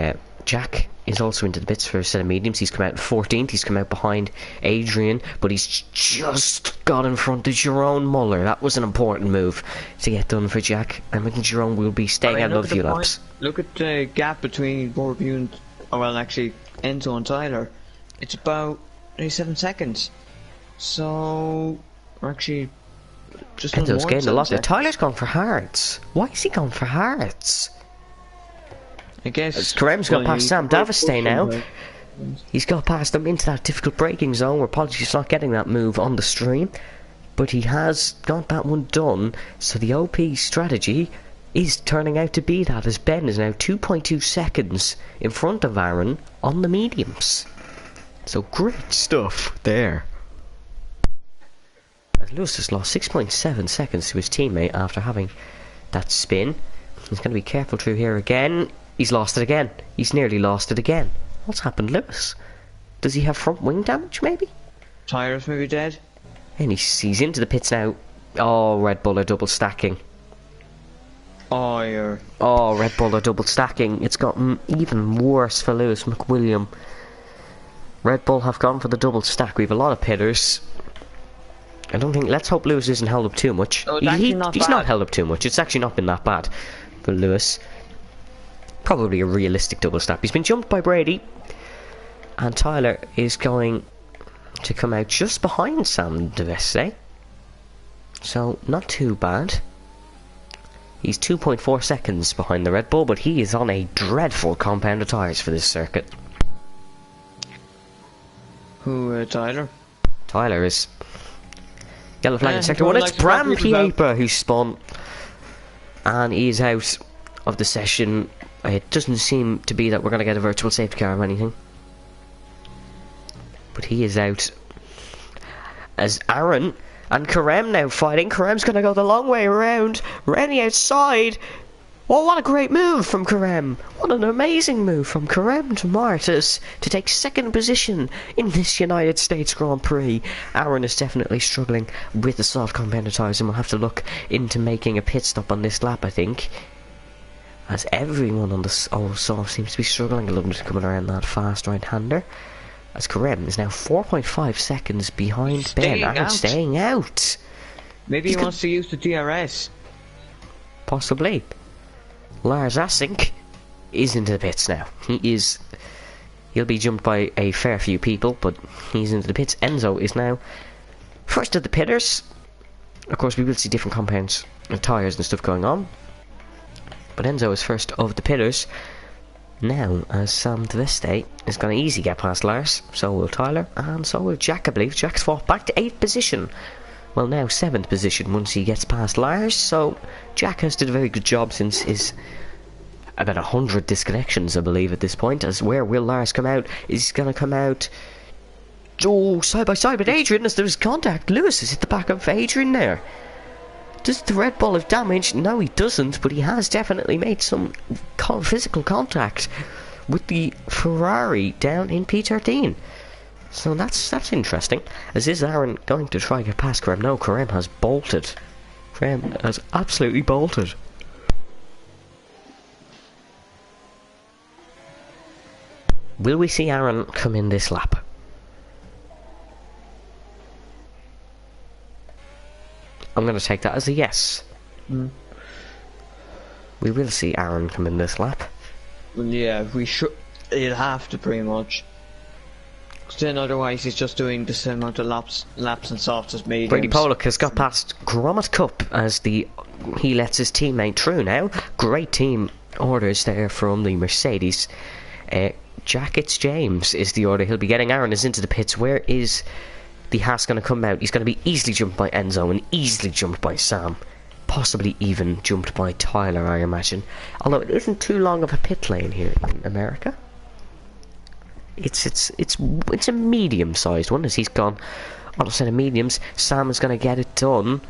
Speaker 1: Jack is also into the pits for a set of mediums. He's come out 14th. He's come out behind Adrian, but he's just got in front of Jerome Muller. That was an important move to get done for Jack. And I think Jerome will be staying out another few laps.
Speaker 2: Look at the gap between Borbu and, actually Enzo and Tyler. It's about 7 seconds. So we're actually just
Speaker 1: Enzo's getting a lot there. Tyler's gone for hards. Why is he gone for hards?
Speaker 2: I guess
Speaker 1: Karem's got past Sam Davistay now. He's got past him into that difficult braking zone where Apology's not getting that move on the stream. But he has got that one done. So the OP strategy is turning out to be that, as Ben is now 2.2 seconds in front of Aaron on the mediums. So great stuff there. As Lewis has lost 6.7 seconds to his teammate after having that spin. He's going to be careful through here again. He's lost it again. He's nearly lost it again. What's happened, Lewis? Does he have front wing damage, maybe?
Speaker 2: Tyres maybe dead.
Speaker 1: And he's into the pits now. Oh, Red Bull are double stacking.
Speaker 2: Oh, yeah.
Speaker 1: Oh, Red Bull are double stacking. It's gotten even worse for Lewis McWilliam. Red Bull have gone for the double stack. We have a lot of pitters. I don't think... Let's hope Lewis isn't held up too much.
Speaker 2: Oh,
Speaker 1: he's not held up too much. It's actually not been that bad for Lewis. Probably a realistic double stack. He's been jumped by Brady. And Tyler is going to come out just behind Sam Davestay. So, not too bad. He's 2.4 seconds behind the Red Bull, but he is on a dreadful compound of tyres for this circuit.
Speaker 2: Who, Tyler?
Speaker 1: Tyler is... Yellow flag in sector 1. It's Bram Pieper who spun. And he is out of the session. It doesn't seem to be that we're going to get a virtual safety car or anything. But he is out. As Aaron and Karem now fighting. Karem's going to go the long way around the outside. Oh, what a great move from Karem. What an amazing move from Karem to Martis to take second position in this United States Grand Prix. Aaron is definitely struggling with the soft compound tyres, and we'll have to look into making a pit stop on this lap, I think. As everyone on the soft seems to be struggling a little bit coming around that fast right-hander. As Karem is now 4.5 seconds behind Ben. Aaron staying out.
Speaker 2: Maybe he wants to use the DRS.
Speaker 1: Possibly. Lars Assink is into the pits now. He'll be jumped by a fair few people, but he's into the pits. Enzo is now first of the pitters. Of course, we will see different compounds and tyres and stuff going on. But Enzo is first of the pitters. Now, as Sam Davestay is going to easy get past Lars, so will Tyler, and so will Jack, I believe. Jack's fought back to 8th position. Well, now 7th position once he gets past Lars, so Jack has did a very good job since his about 100 disconnections, I believe, at this point. As where will Lars come out? Is he going to come out side by side with Adrian as there's contact? Lewis is at the back of Adrian there. Does the Red Bull have damage? No, he doesn't, but he has definitely made some physical contact with the Ferrari down in P13. So that's interesting. As is Aaron going to try to get past Karem? No, Karem has bolted. Karem has absolutely bolted. Will we see Aaron come in this lap? I'm going to take that as a yes. We will see Aaron come in this lap.
Speaker 2: Well, yeah, we should. He'll have to pretty much. 'Cause then otherwise he's just doing the same amount of laps and softs as mediums.
Speaker 1: Brady Pollock has got past Grommet Cup as he lets his teammate through now. Great team orders there from the Mercedes. Jackets James is the order he'll be getting. Aaron is into the pits. Where is the Haas going to come out? He's going to be easily jumped by Enzo and easily jumped by Sam. Possibly even jumped by Tyler, I imagine. Although it isn't too long of a pit lane here in America. It's a medium-sized one, as he's gone on a set of mediums. Sam is going to get it done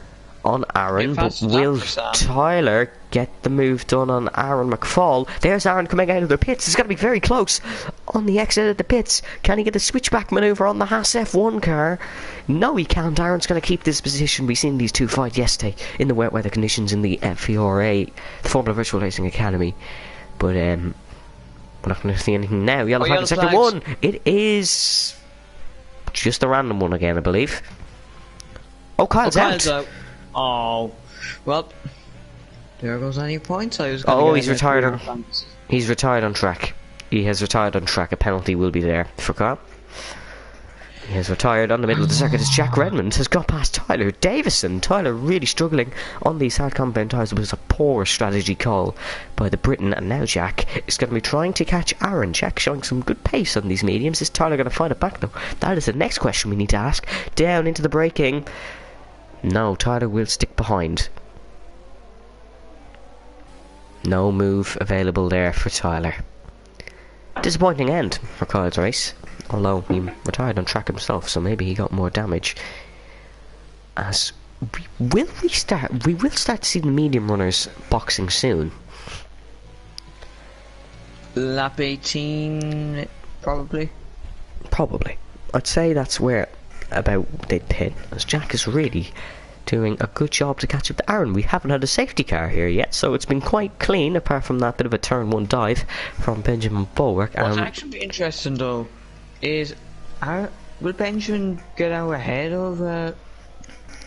Speaker 1: on Aaron, but will Tyler get the move done on Aaron McFall? There's Aaron coming out of the pits. He's got to be very close on the exit of the pits. Can he get the switchback manoeuvre on the Haas F1 car? No, he can't. Aaron's going to keep this position. We've seen these two fight yesterday in the wet weather conditions in the FVRA, the Formula Virtual Racing Academy. But we're not going to see anything now. Yellow flag in sector one. It is just a random one again, I believe. Oh, Kyle's out.
Speaker 2: Oh, well, there goes any points.
Speaker 1: He's retired on. He's retired on track. He has retired on track. A penalty will be there for Kyle. He has retired on the middle of the circuit as Jack Redmond has got past Tyler Davison. Tyler really struggling on these hard compound tyres. It was a poor strategy call by the Briton, and now Jack is going to be trying to catch Aaron. Jack showing some good pace on these mediums. Is Tyler going to find it back though? That is the next question we need to ask. Down into the braking. No, Tyler will stick behind. No move available there for Tyler. Disappointing end for Kyle's race. Although he retired on track himself, so maybe he got more damage. As we will start to see the medium runners boxing soon.
Speaker 2: Lap 18, probably.
Speaker 1: Probably. I'd say that's where about they'd pit, as Jack is really doing a good job to catch up to Aaron. We haven't had a safety car here yet, so it's been quite clean, apart from that bit of a turn one dive from Benjamin Bulwark.
Speaker 2: What's actually interesting though is, will Benjamin get out ahead of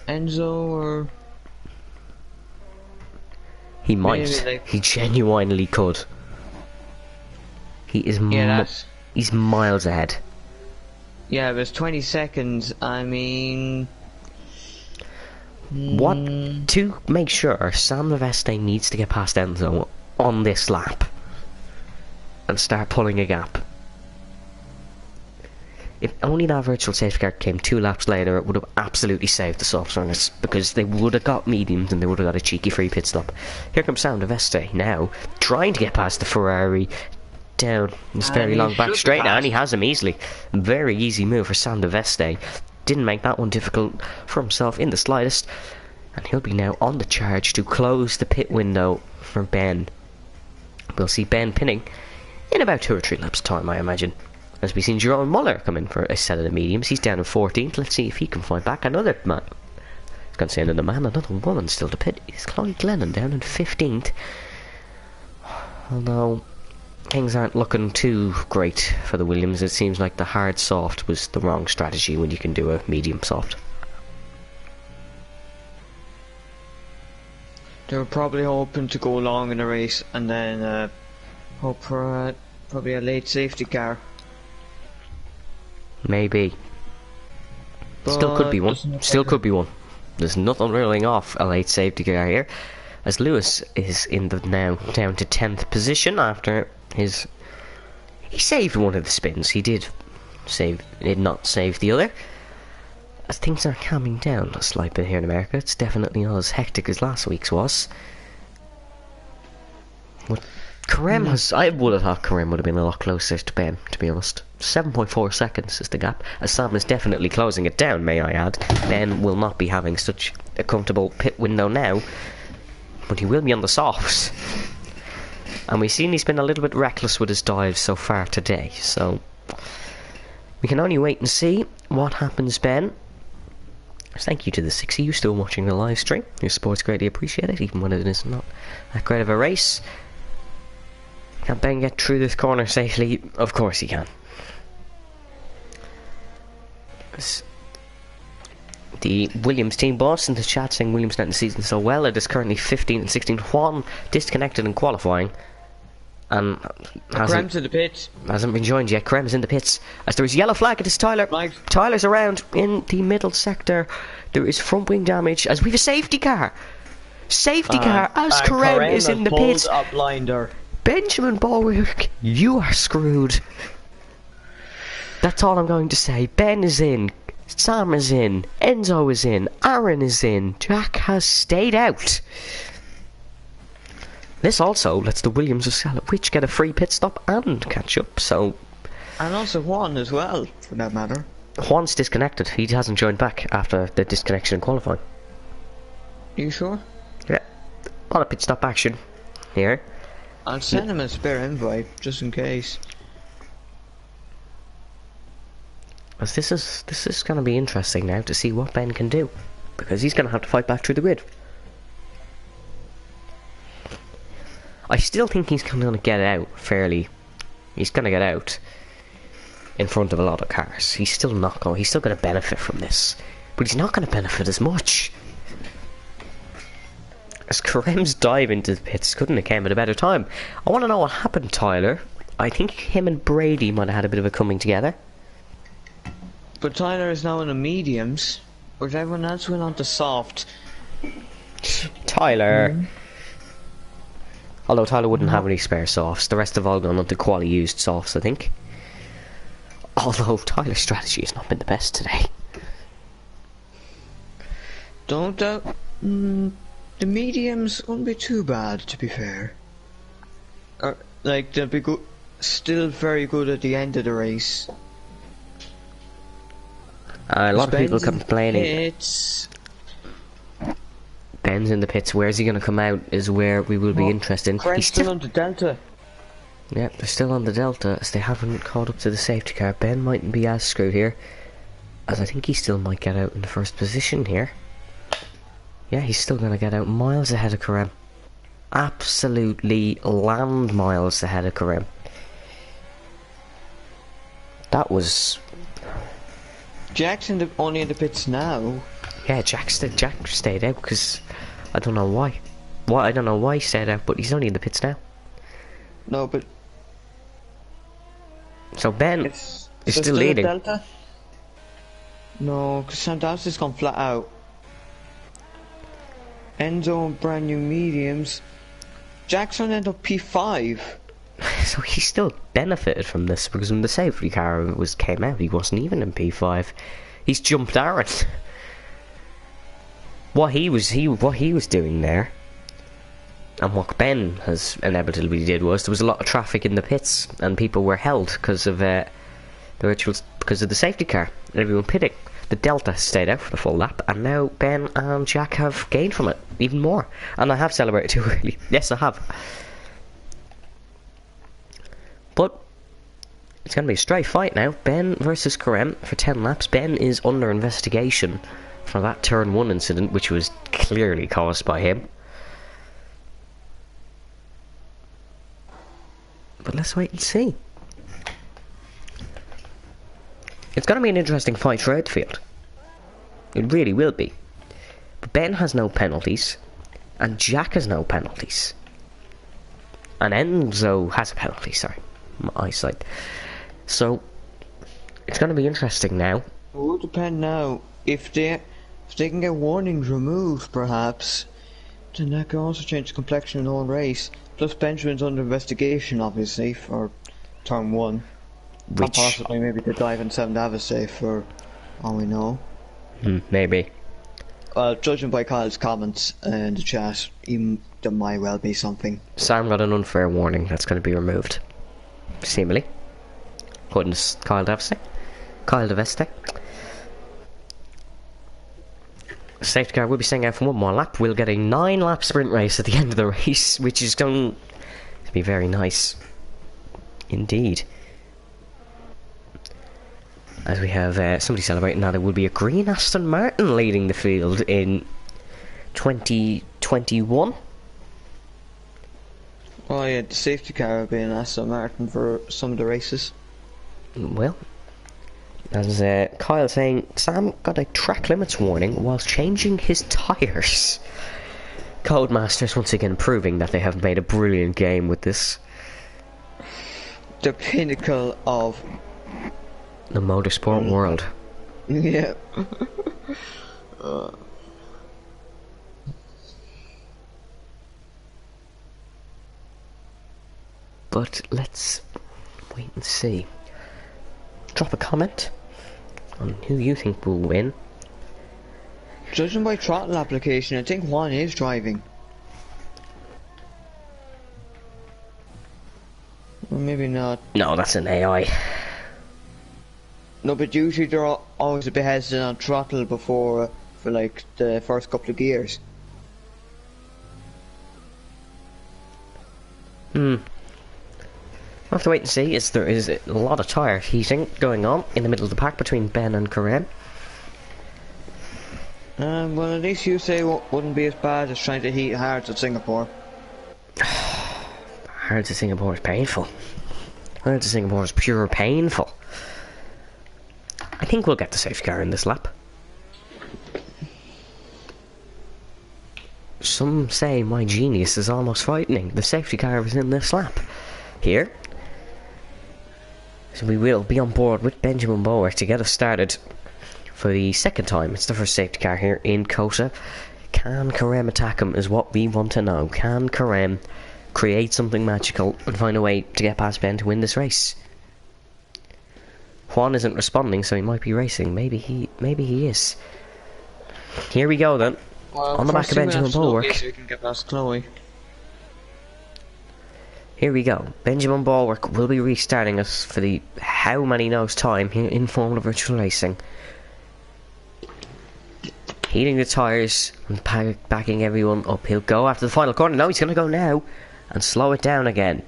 Speaker 2: Enzo, or
Speaker 1: he might? He genuinely could. He is he's miles ahead.
Speaker 2: Yeah, there's 20 seconds. I mean,
Speaker 1: what to make sure Sam Leveste needs to get past Enzo on this lap and start pulling a gap. If only that virtual safety car came 2 laps later, it would have absolutely saved the soft runners, because they would have got mediums and they would have got a cheeky free pit stop. Here comes Sam Leveste now, trying to get past the Ferrari down this very long back straight now, and he has him easily. Very easy move for Sam Leveste. Didn't make that one difficult for himself in the slightest, and he'll be now on the charge to close the pit window for Ben. We'll see Ben pinning in about 2 or 3 laps time, I imagine, as we've seen Jerome Muller come in for a set of the mediums. He's down in 14th. Let's see if he can find back another man. I was going to say another man, another woman still to pit. Is Chloe Glennon down in 15th. Although things aren't looking too great for the Williams. It seems like the hard soft was the wrong strategy when you can do a medium soft.
Speaker 2: They were probably hoping to go long in the race and then hope for probably a late safety car.
Speaker 1: Maybe. But still could be one. Still could be one. There's nothing ruling off a late safety car here, as Lewis is in the now down to 10th position after his... He saved one of the spins. He did not save the other. As things are calming down a slight bit here in America, it's definitely not as hectic as last week's was. What Karem has... I would have thought Karem would have been a lot closer to Ben, to be honest. 7.4 seconds is the gap, as Sam is definitely closing it down, may I add. Ben will not be having such a comfortable pit window now, but he will be on the softs. And we've seen he's been a little bit reckless with his dives so far today, so we can only wait and see what happens, Ben. Thank you to the 6 of you still watching the live stream. Your support's greatly appreciated, even when it is not that great of a race. Can Ben get through this corner safely? Of course he can. The Williams team boss in the chat saying Williams starting the season so well. It is currently 15 and 16. Juan disconnected in qualifying. And
Speaker 2: Krem's in the pits.
Speaker 1: Hasn't been joined yet. Krem's in the pits. As there is yellow flag, it is Tyler.
Speaker 2: Right.
Speaker 1: Tyler's around in the middle sector. There is front wing damage as we have a safety car. Safety car as Krem is in the pits.
Speaker 2: A blinder.
Speaker 1: Benjamin Bolwick, you are screwed. That's all I'm going to say. Ben is in. Sam is in. Enzo is in. Aaron is in. Jack has stayed out. This also lets the Williams of Salowich get a free pit stop and catch up, so...
Speaker 2: And also Juan as well, for that matter.
Speaker 1: Juan's disconnected. He hasn't joined back after the disconnection in qualifying.
Speaker 2: You sure?
Speaker 1: Yeah. A lot of pit stop action here.
Speaker 2: I'll send him a spare invite, just in case.
Speaker 1: As this is going to be interesting now to see what Ben can do, because he's going to have to fight back through the grid. I still think he's going to get out fairly. He's going to get out in front of a lot of cars. He's still not going. He's still going to benefit from this, but he's not going to benefit as much. As Karem's dive into the pits couldn't have came at a better time. I want to know what happened, Tyler. I think him and Brady might have had a bit of a coming together.
Speaker 2: But Tyler is now in the mediums, whereas everyone else went on to soft.
Speaker 1: Tyler. Although Tyler wouldn't have any spare softs. The rest have all gone on to quality used softs, I think. Although Tyler's strategy has not been the best today.
Speaker 2: Don't doubt. The mediums won't be too bad, to be fair. Like, they'll be good, still very good at the end of the race.
Speaker 1: A lot of people complaining.
Speaker 2: It's
Speaker 1: Ben's in the pits. Where's he going to come out is where we will be interested.
Speaker 2: He's still on the Delta.
Speaker 1: Yeah, they're still on the Delta as they haven't caught up to the safety car. Ben mightn't be as screwed here, as I think he still might get out in the first position here. Yeah, he's still going to get out miles ahead of Karem. Absolutely land miles ahead of Karem. That was...
Speaker 2: Jack's only in the pits now.
Speaker 1: Yeah, Jack stayed out because I don't know why. I don't know why he stayed out, but he's only in the pits now.
Speaker 2: No, but...
Speaker 1: So Ben is still leading.
Speaker 2: Delta? No, because Santos has gone flat out. Enzo and brand new mediums. Jackson ended up P5.
Speaker 1: So he still benefited from this because when the safety car came out, he wasn't even in P5. He's jumped Aaron. What he was doing there, and what Ben has inevitably did was there was a lot of traffic in the pits, and people were held because of the safety car and everyone pitting. The Delta stayed out for the full lap, and now Ben and Jack have gained from it even more. And I have celebrated too early. Yes, I have. But it's going to be a straight fight now. Ben versus Karem for 10 laps. Ben is under investigation for that turn 1 incident, which was clearly caused by him. But let's wait and see. It's going to be an interesting fight throughout the field. It really will be. But Ben has no penalties, and Jack has no penalties. And Enzo has a penalty, sorry. My eyesight. So, it's going to be interesting now.
Speaker 2: It will depend now. If they can get warnings removed, perhaps, then that can also change the complexion of the whole race. Plus, Benjamin's under investigation, obviously, for turn 1. And possibly maybe the dive in 7th Ave safe for all we know.
Speaker 1: Maybe.
Speaker 2: Well, judging by Kyle's comments in the chat, there might well be something.
Speaker 1: Sam got an unfair warning that's going to be removed. Seemingly. according to Kyle Deveste. Kyle Deveste. Safety car will be staying out for one more lap. We'll get a 9-lap sprint race at the end of the race, which is going to be very nice indeed. As we have somebody celebrating now, there will be a green Aston Martin leading the field in 2021.
Speaker 2: Oh yeah, the safety car will be an Aston Martin for some of the races.
Speaker 1: Well, as Kyle saying, Sam got a track limits warning whilst changing his tyres. Codemasters once again proving that they have made a brilliant game with this.
Speaker 2: The pinnacle of
Speaker 1: the motorsport world.
Speaker 2: Yeah.
Speaker 1: But let's wait and see. Drop a comment on who you think will win.
Speaker 2: Judging by throttle application, I think Juan is driving. Or maybe not.
Speaker 1: No, that's an AI.
Speaker 2: No, but usually they're always a bit hesitant on throttle before, for like the first couple of gears.
Speaker 1: We'll have to wait and see, as there is a lot of tyre heating going on in the middle of the pack between Ben and Karem.
Speaker 2: Well, at least you say wouldn't be as bad as trying to heat hard at Singapore.
Speaker 1: Hard to Singapore is painful. Hard to Singapore is pure painful. I think we'll get the safety car in this lap. Some say my genius is almost frightening. The safety car was in this lap. Here. So we will be on board with Benjamin Bower to get us started for the second time. It's the first safety car here in COTA. Can Karem attack him is what we want to know. Can Karem create something magical and find a way to get past Ben to win this race? Juan isn't responding, so he might be racing. Maybe he is. Here we go then.
Speaker 2: Well,
Speaker 1: on the back of Benjamin Bulwark.
Speaker 2: So we can get past Chloe.
Speaker 1: Here we go. Benjamin Bulwark will be restarting us for the how many knows time here in Formula Virtual Racing. Heating the tyres and backing everyone up. He'll go after the final corner. No, he's going to go now and slow it down again.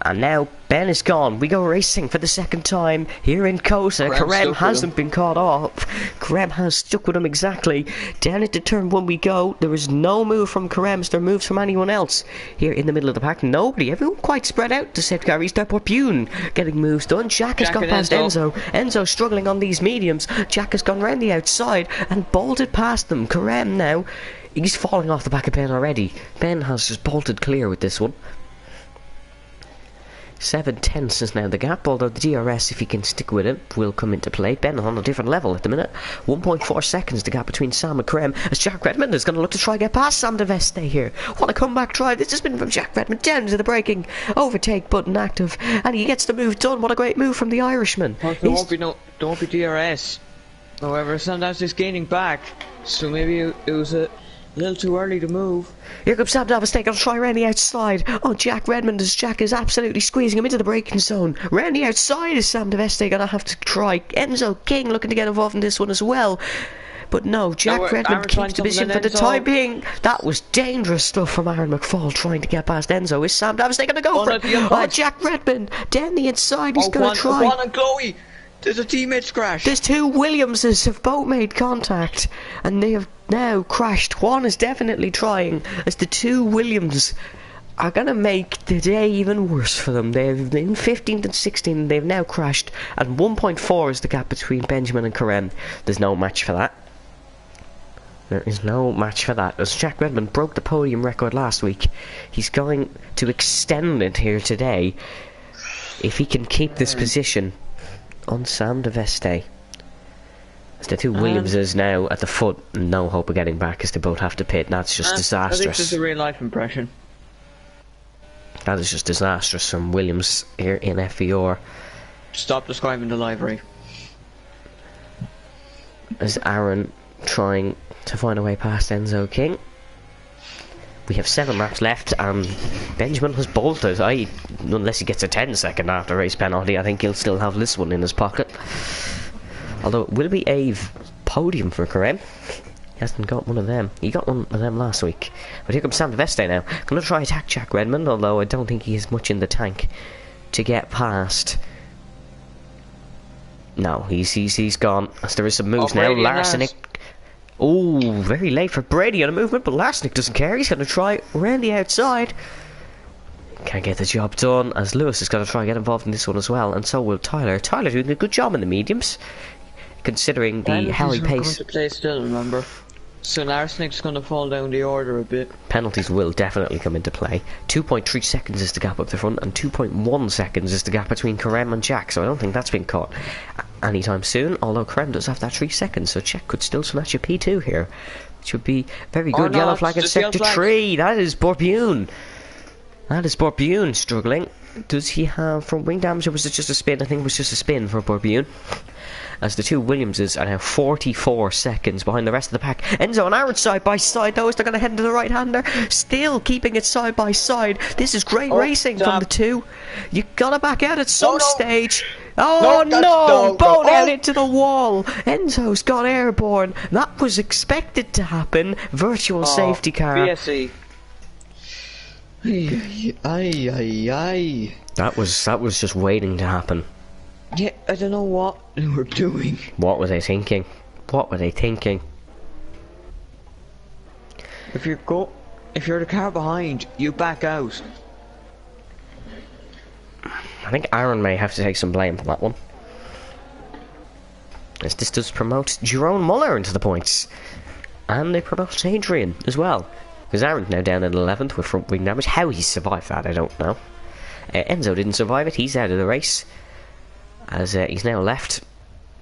Speaker 1: And now Ben is gone. We go racing for the second time here in COTA. Karem hasn't been caught off. Karem has stuck with him exactly. Down into turn 1 we go. There is no move from Karem. There moves from anyone else here in the middle of the pack. Nobody. Everyone quite spread out to safety car restart. But Bune getting moves done. Jack has gone past Enzo. Enzo struggling on these mediums. Jack has gone round the outside and bolted past them. Karem now, he's falling off the back of Ben already. Ben has just bolted clear with this one. 7/10 is now the gap, although the DRS, if he can stick with it, will come into play. Ben on a different level at the minute. 1.4 seconds the gap between Sam and Karem, as Jack Redmond is going to look to try and get past Sam Deveste here. What a comeback try. This has been from Jack Redmond down to the braking overtake button active, and he gets the move done. What a great move from the Irishman.
Speaker 2: There won't be DRS. However, Sam is gaining back, so maybe it was a little too early to move.
Speaker 1: Here comes Sam Deveste, going to try around the outside. Oh, Jack Redmond, as Jack is absolutely squeezing him into the braking zone. Round the outside is Sam Deveste going to have to try. Enzo King looking to get involved in this one as well. But no, Jack Redmond keeps the position for the time being. That was dangerous stuff from Aaron McFall trying to get past Enzo. Is Sam Deveste going to go for it? Oh, Jack Redmond down the inside. He's going to try.
Speaker 2: Juan and Chloe. There's a teammates crash.
Speaker 1: There's two Williamses have both made contact, and they have now crashed. Juan is definitely trying, as the two Williams are going to make the day even worse for them. They've been 15th and 16th, they've now crashed, and 1.4 is the gap between Benjamin and Karem. There's no match for that. There is no match for that. As Jack Redmond broke the podium record last week, he's going to extend it here today if he can keep this position on Sam Deveste. As the two Williamses now at the foot, no hope of getting back as they both have to pit. That's just disastrous.
Speaker 2: I think this is a real life impression.
Speaker 1: That is just disastrous from Williams here in FVR.
Speaker 2: Stop describing the livery.
Speaker 1: As Aaron trying to find a way past Enzo King. We have 7 laps left, and Benjamin has bolted. Unless he gets a 10-second after race penalty, I think he'll still have this one in his pocket. Although it will be a podium for Carême. He hasn't got one of them. He got one of them last week. But here comes Sam Veste now. Going to try attack Jack Redmond, although I don't think he has much in the tank to get past. No, he's gone. As there is some moves now. Larsenik. Oh, very late for Brady on a movement, but Larsenik doesn't care. He's going to try around the outside. Can't get the job done, as Lewis is going to try and get involved in this one as well, and so will Tyler. Tyler doing a good job in the mediums, considering the Harry pace.
Speaker 2: To play still, remember. So Larsenik's going to fall down the order a bit.
Speaker 1: Penalties will definitely come into play. 2.3 seconds is the gap up the front, and 2.1 seconds is the gap between Carême and Jack, so I don't think that's been caught anytime soon, although Carême does have that 3 seconds, so Jack could still snatch a P2 here, which would be very good. Yellow flag in sector 3. That is Borbune. That is Borbune struggling. Does he have front wing damage, or was it just a spin? I think it was just a spin for Borbune. As the two Williamses are now 44 seconds behind the rest of the pack. Enzo and Aaron side by side, though, as they're going to head into the right-hander. Still keeping it side by side. This is great racing from the two. You got to back out at some stage. Oh no! Bone out into the wall. Enzo's got airborne. That was expected to happen. Virtual safety car.
Speaker 2: BSE. Aye.
Speaker 1: That was just waiting to happen.
Speaker 2: Yeah, I don't know what they were doing.
Speaker 1: What were they thinking? What were they thinking?
Speaker 2: If you're the car behind, you back out.
Speaker 1: I think Aaron may have to take some blame for that one, as this does promote Jerome Muller into the points, and they promote Adrian as well, because Aaron's now down at 11th with front wing damage. How he survived that, I don't know. Enzo didn't survive it. He's out of the race, as he's now left.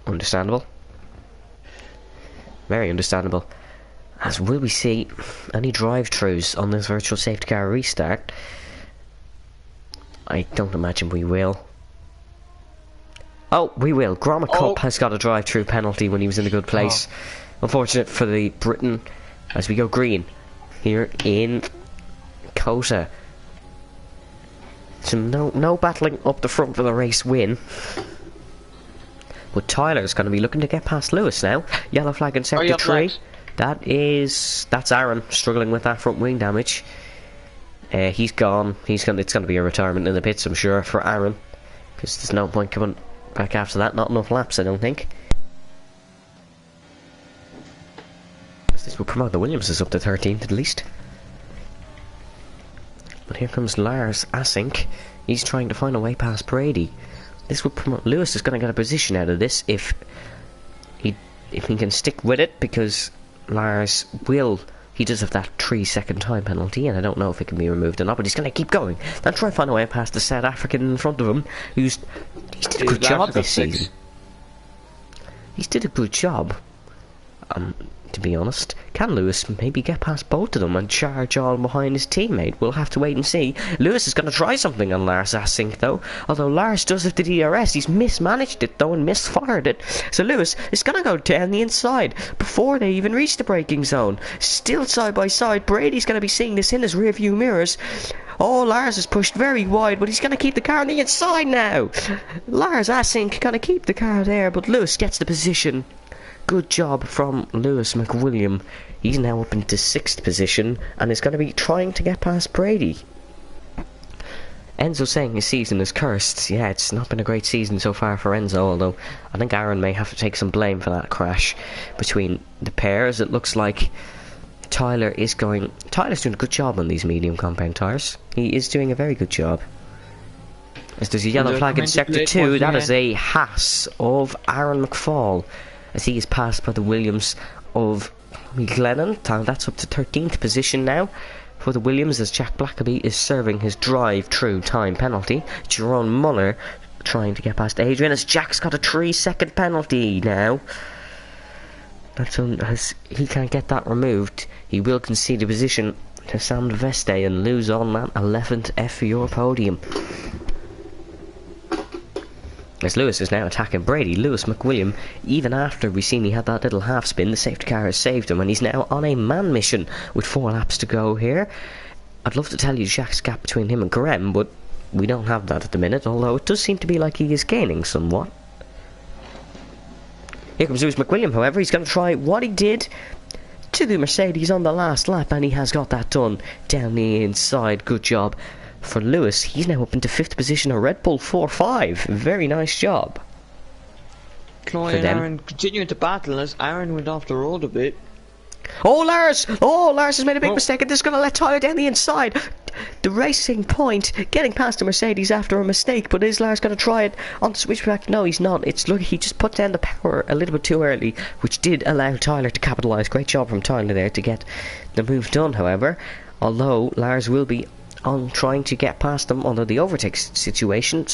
Speaker 1: Understandable. Very understandable. As will we see any drive-throughs on this virtual safety car restart? I don't imagine we will. Oh, we will. Gromit Cup has got a drive-through penalty when he was in a good place. Unfortunate for the Britain, as we go green here in Kota. So no battling up the front for the race win. But Tyler's going to be looking to get past Lewis now. Yellow flag in sector 3. That's Aaron struggling with that front wing damage. He's gone. It's going to be a retirement in the pits, I'm sure, for Aaron, because there's no point coming back after that. Not enough laps, I don't think. This will promote the Williamses up to 13th at least. But here comes Lars Asink. He's trying to find a way past Brady. This will promote. Lewis is going to get a position out of this if he can stick with it, because Lars will. He does have that 3-second time penalty, and I don't know if it can be removed or not, but he's going to keep going. Then try and find a way past the South African in front of him, he's did a good job this season. He's did a good job, to be honest. Can Lewis maybe get past both of them and charge on behind his teammate? We'll have to wait and see. Lewis is going to try something on Lars Asink, though. Although Lars does have the DRS, he's mismanaged it, though, and misfired it. So Lewis is going to go down the inside before they even reach the braking zone. Still side by side. Brady's going to be seeing this in his rear-view mirrors. Oh, Lars is pushed very wide, but he's going to keep the car on the inside now. Lars Asink going to keep the car there, but Lewis gets the position. Good job from Lewis McWilliam. He's now up into 6th position and is going to be trying to get past Brady. Enzo saying his season is cursed. Yeah, it's not been a great season so far for Enzo, although I think Aaron may have to take some blame for that crash between the pairs. It looks like Tyler's doing a good job on these medium compound tyres. He is doing a very good job. As there's a yellow flag in sector 2, that is a Haas of Aaron McFall, as he is passed by the Williams of Glennon. That's up to 13th position now for the Williams, as Jack Blackaby is serving his drive-through time penalty. Jerome Muller trying to get past Adrian, as Jack's got a 3-second penalty now. As he can't get that removed, he will concede a position to Sam Veste and lose on that 11th FPR podium. As Lewis is now attacking Brady. Lewis McWilliam, even after we seen he had that little half spin, the safety car has saved him, and he's now on a man mission with 4 laps to go here. I'd love to tell you Jack's gap between him and Carem, but we don't have that at the minute, although it does seem to be like he is gaining somewhat. Here comes Lewis McWilliam, however. He's going to try what he did to the Mercedes on the last lap, and he has got that done down the inside. Good job for Lewis. He's now up into 5th position, a Red Bull 4-5. Very nice job.
Speaker 2: Chloe and Aaron continuing to battle as Aaron went off the road a bit.
Speaker 1: Oh, Lars! Oh, Lars has made a big mistake, and this is going to let Tyler down the inside. The Racing Point getting past the Mercedes after a mistake, but is Lars going to try it on the switchback? No, he's not. It's look, he just put down the power a little bit too early, which did allow Tyler to capitalise. Great job from Tyler there to get the move done, however. Although Lars will be on trying to get past them, although the overtake situation,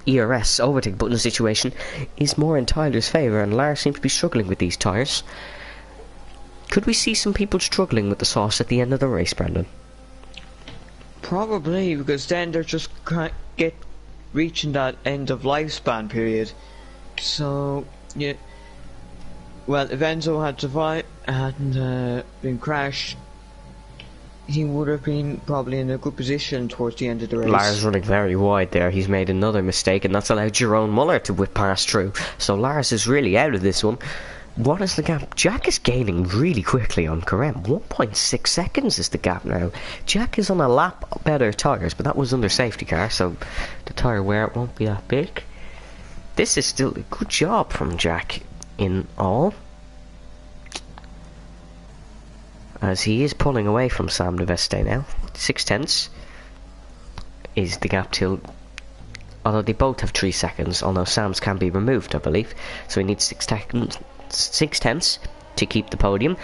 Speaker 1: ERS overtake button situation is more in Tyler's favour, and Lars seems to be struggling with these tyres. Could we see some people struggling with the sauce at the end of the race, Brendan?
Speaker 2: Probably, because then they're just reaching that end of lifespan period. So, yeah. Well, if Enzo hadn't been crashed, he would have been probably in a good position towards the end of the race.
Speaker 1: Lars running very wide there. He's made another mistake, and that's allowed Jerome Muller to whip past through. So Lars is really out of this one. What is the gap? Jack is gaining really quickly on Carem. 1.6 seconds is the gap now. Jack is on a lap better tyres, but that was under safety car, so the tyre wear won't be that big. This is still a good job from Jack in all, as he is pulling away from Sam Neveste now. 6/10 is the gap till, although they both have 3 seconds, although Sam's can be removed, I believe, so he needs 6/10 to keep the podium.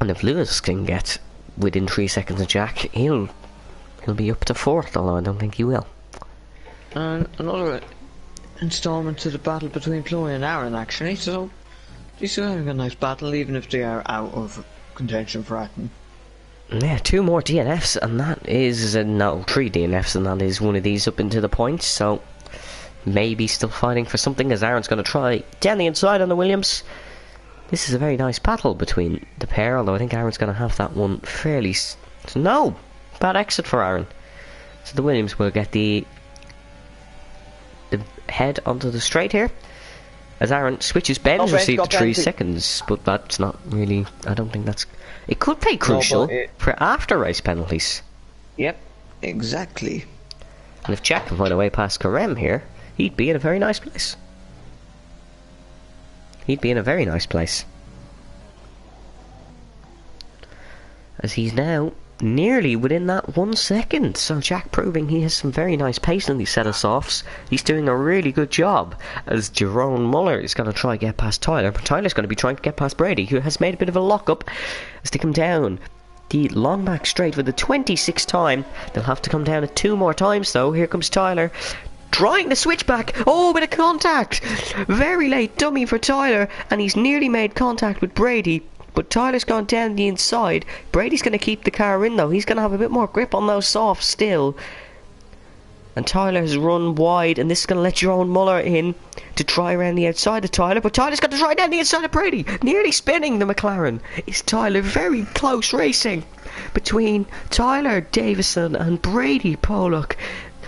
Speaker 1: And if Lewis can get within 3 seconds of Jack, he'll be up to 4th, although I don't think he will.
Speaker 2: And another installment to the battle between Chloe and Aaron, actually, so these two are having a nice battle, even if they are out of contention for Atten.
Speaker 1: Yeah, 2 more DNFs, and that is, 3 DNFs, and that is one of these up into the points, so maybe still fighting for something, as Aaron's going to try down the inside on the Williams. This is a very nice battle between the pair, although I think Aaron's going to have that one fairly... No! Bad exit for Aaron. So the Williams will get the head onto the straight here, as Aaron switches. Ben's received 3 seconds, but that's not really... I don't think that's... It could play crucial for after-race penalties.
Speaker 2: Yep, exactly.
Speaker 1: And if Jack can find a way past Carem here, he'd be in a very nice place. He'd be in a very nice place. As he's now nearly within that 1 second. So Jack proving he has some very nice pace in these set of softs. He's doing a really good job, as Jerome Muller is going to try to get past Tyler, but Tyler's going to be trying to get past Brady, who has made a bit of a lock-up as they come down the long back straight for the 26th time. They'll have to come down it 2 more times though. Here comes Tyler, trying to switch back. Oh, bit of contact. Very late dummy for Tyler, and he's nearly made contact with Brady. But Tyler's gone down the inside. Brady's going to keep the car in though. He's going to have a bit more grip on those softs still. And Tyler has run wide, and this is going to let Jerome Muller in to try around the outside of Tyler. But Tyler's got to try down the inside of Brady, nearly spinning the McLaren. It's Tyler. Very close racing between Tyler Davison and Brady Pollock.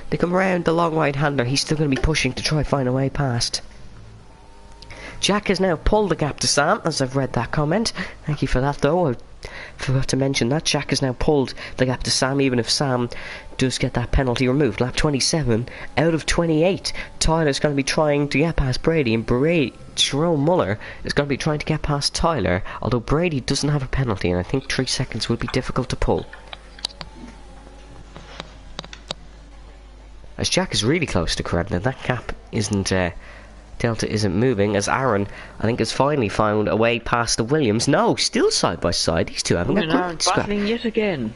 Speaker 1: They come around the long right-hander. He's still going to be pushing to try find a way past. Jack has now pulled the gap to Sam, as I've read that comment. Thank you for that though. I forgot to mention that. Jack has now pulled the gap to Sam, even if Sam does get that penalty removed. Lap 27 out of 28. Tyler's going to be trying to get past Brady, and Jerome Muller is going to be trying to get past Tyler, although Brady doesn't have a penalty, and I think 3 seconds will be difficult to pull. As Jack is really close to Carem, and that gap isn't... Delta isn't moving, as Aaron, I think, has finally found a way past the Williams. No, still side by side. These two having a great scrap.
Speaker 2: Battling yet again.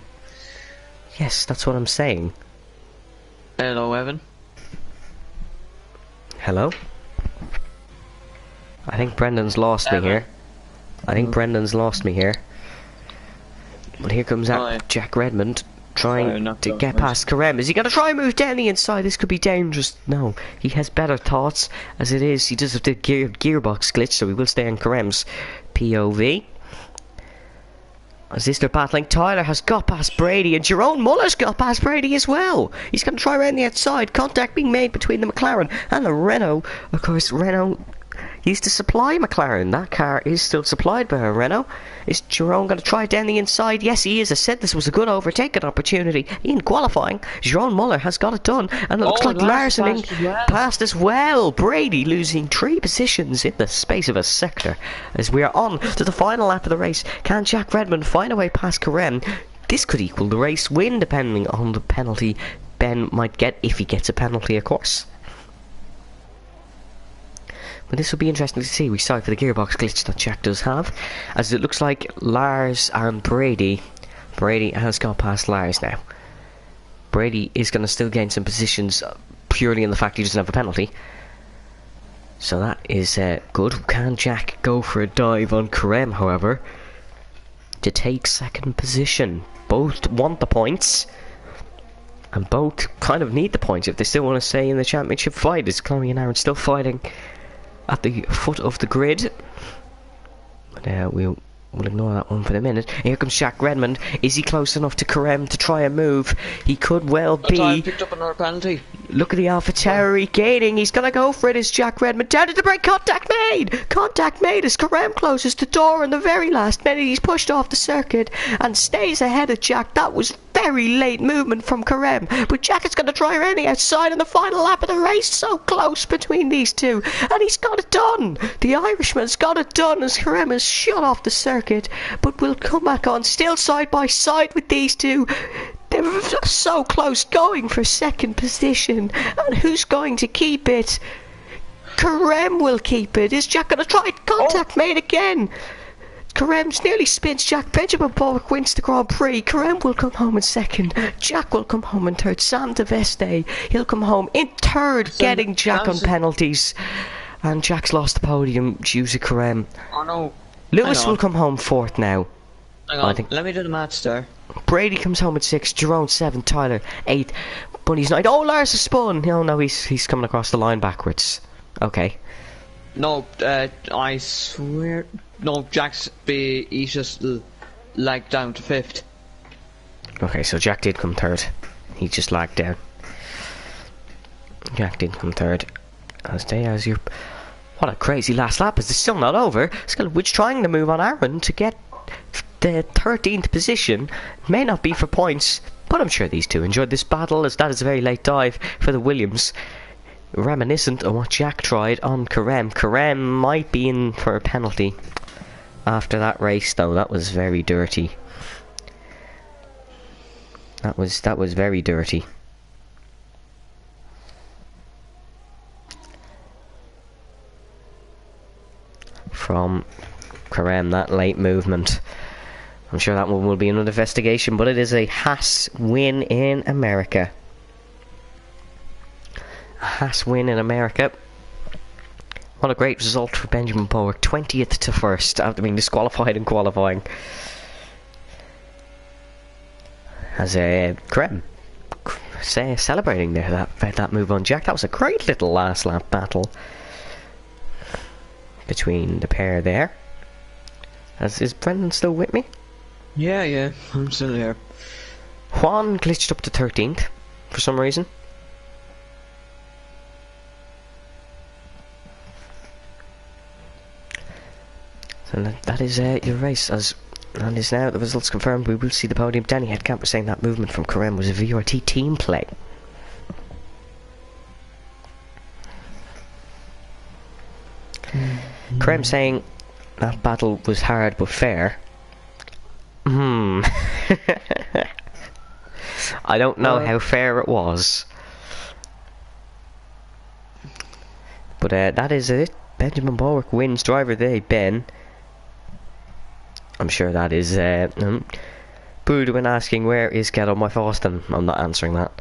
Speaker 1: Yes, that's what I'm saying.
Speaker 2: Hello, Evan.
Speaker 1: Hello? I think Brendan's lost me here. I think Brendan's lost me here. But here comes Jack Redmond trying
Speaker 2: knocked
Speaker 1: to
Speaker 2: off
Speaker 1: get
Speaker 2: first.
Speaker 1: past Karem. Is he going to try and move down the inside? This could be dangerous. No, he has better thoughts. As it is, he does have the gearbox glitch, so he will stay on Karem's POV. As this they're battling, Tyler has got past Brady, and Jerome Muller's got past Brady as well. He's going to try around the outside. Contact being made between the McLaren and the Renault. Of course, Renault used to supply McLaren. That car is still supplied by a Renault. Is Jerome going to try it down the inside? Yes, he is. I said this was a good overtaking opportunity in qualifying. Jerome Muller has got it done, and it looks like Larson passed as well. Brady losing 3 positions in the space of a sector. As we are on to the final lap of the race, can Jack Redmond find a way past Karem? This could equal the race win, depending on the penalty Ben might get, if he gets a penalty, of course. But this will be interesting to see. We saw for the gearbox glitch that Jack does have, as it looks like Lars and Brady has got past Lars now. Brady is going to still gain some positions purely in the fact he doesn't have a penalty, so that is good. Can Jack go for a dive on Karem, however, to take second position? Both want the points, and both kind of need the points if they still want to stay in the championship fight. Is Chloe and Aaron still fighting at the foot of the grid? But we'll ignore that one for the minute. Here comes Jack Redmond. Is he close enough to Karem to try and move? He could well be.
Speaker 2: Picked up another penalty.
Speaker 1: Look at the AlphaTauri gaining. He's going to go for it. Is Jack Redmond down to the brake? Contact made! Contact made as Karem closes the door in the very last minute. He's pushed off the circuit and stays ahead of Jack. That was very late movement from Karem, but Jack is going to try around the outside in the final lap of the race. So close between these two, and he's got it done. The Irishman's got it done as Karem is shut off the circuit, but will come back on, still side by side with these two. They were so close, going for second position, and who's going to keep it? Karem will keep it. Is Jack going to try? Contact made again. Karem's nearly spins Jack. Benjamin Bullock wins the Grand Prix. Karem will come home in second. Jack will come home in third. Sam DeVeste, he'll come home in third, getting Jack on penalties. And Jack's lost the podium due to Karem.
Speaker 2: Oh no.
Speaker 1: Lewis will come home fourth now.
Speaker 2: Hang on, let me do the maths there.
Speaker 1: Brady comes home at 6, Jerome 7, Tyler 8, Bunny's 9. Oh, Lars has spun! Oh no, he's coming across the line backwards. Okay.
Speaker 2: No, I swear. No, he's just lagged down to 5th.
Speaker 1: Okay, so Jack did come 3rd. He just lagged down. Jack did come 3rd. What a crazy last lap, as it's still not over. Skillwich trying to move on Aaron to get the 13th position. May not be for points, but I'm sure these two enjoyed this battle, as that is a very late dive for the Williams. Reminiscent of what Jack tried on Karem. Karem might be in for a penalty after that race, though. That was very dirty. That was very dirty. From Karem, that late movement. I'm sure that one will be another investigation, but it is a Haas win in America. A Haas win in America. What a great result for Benjamin Bullock. 20th to 1st after being disqualified in qualifying. As Karem celebrating there that move on Jack. That was a great little last lap battle between the pair there. Is Brendan still with me?
Speaker 2: Yeah, I'm still here.
Speaker 1: Juan glitched up to 13th for some reason. So that is your race. As and is now the results confirmed. We will see the podium. Danny Headcamp was saying that movement from Karem was a VRT team play. Karem saying that battle was hard but fair. I don't know how fair it was. But that is it. Benjamin Bullock wins. Driver of the day, Ben. I'm sure that is Boodwin asking where is Get On My Foston. I'm not answering that.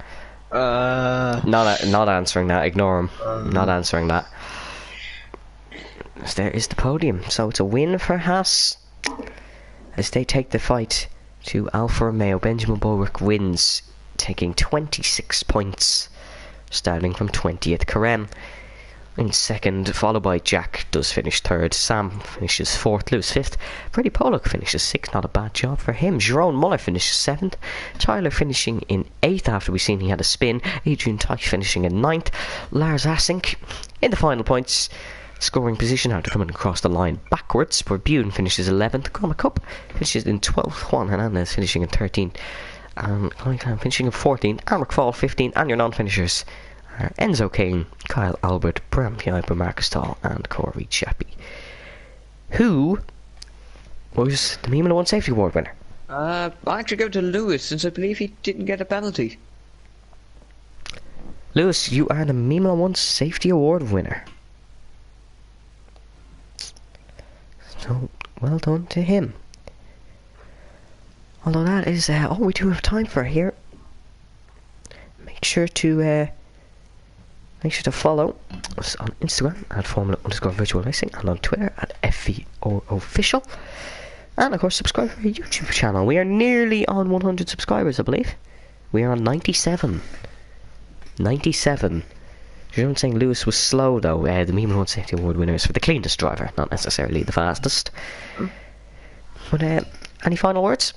Speaker 1: Not answering that. Ignore him. Not answering that. So there is the podium. So it's a win for Haas as they take the fight to Alfa Romeo. Benjamin Bulwick wins, taking 26 points, starting from 20th. Carem in second, followed by Jack does finish third. Sam finishes fourth. Lewis fifth. Freddie Pollock finishes sixth. Not a bad job for him. Jerome Muller finishes seventh. Tyler finishing in eighth after we seen he had a spin. Adrian Teich finishing in ninth. Lars Asink in the final points scoring position after coming across the line backwards, where Buden finishes 11th. Connor Cup finishes in 12th. Juan Hernandez finishing in 13th. And Connie Clan finishing in 14th. And McFall 15th. And your non-finishers are Enzo Kane, Kyle Albert, Bram Piper, Marcus Tall, and Corey Chappie. Who was the Mimula 1 Safety Award winner?
Speaker 2: I'll actually give it to Lewis, since I believe he didn't get a penalty.
Speaker 1: Lewis, you are the Mimula 1 Safety Award winner. So, well done to him. Although that is all we do have time for here. Make sure to follow us on Instagram at Formula_Virtual Racing and on Twitter at FVO Official. And of course subscribe to our YouTube channel. We are nearly on 100 subscribers, I believe. We are on 97. 97. You know what I'm saying? Lewis was slow though. The Mimula 1 Safety Award winner is for the cleanest driver, not necessarily the fastest. But any final words?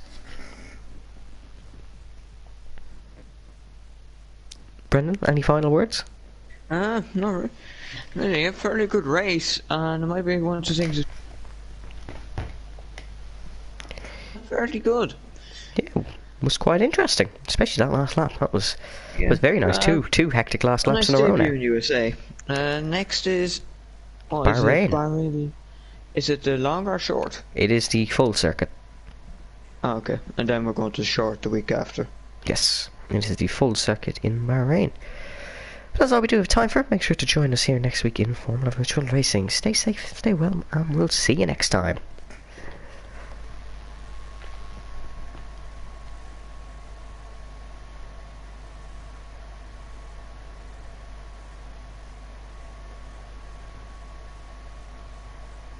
Speaker 1: Brendan, any final words?
Speaker 2: No, really, a fairly good race, and it might be one of the things. Fairly good.
Speaker 1: Yeah, it was quite interesting, especially that last lap. That was very nice. Two hectic last laps in a row now.
Speaker 2: In USA. Next is
Speaker 1: Bahrain.
Speaker 2: Is it the long or short?
Speaker 1: It is the full circuit.
Speaker 2: Oh, okay, and then we're going to short the week after.
Speaker 1: Yes, it is the full circuit in Bahrain. But that's all we do have time for. Make sure to join us here next week in Formula Virtual Racing. Stay safe, stay well, and we'll see you next time.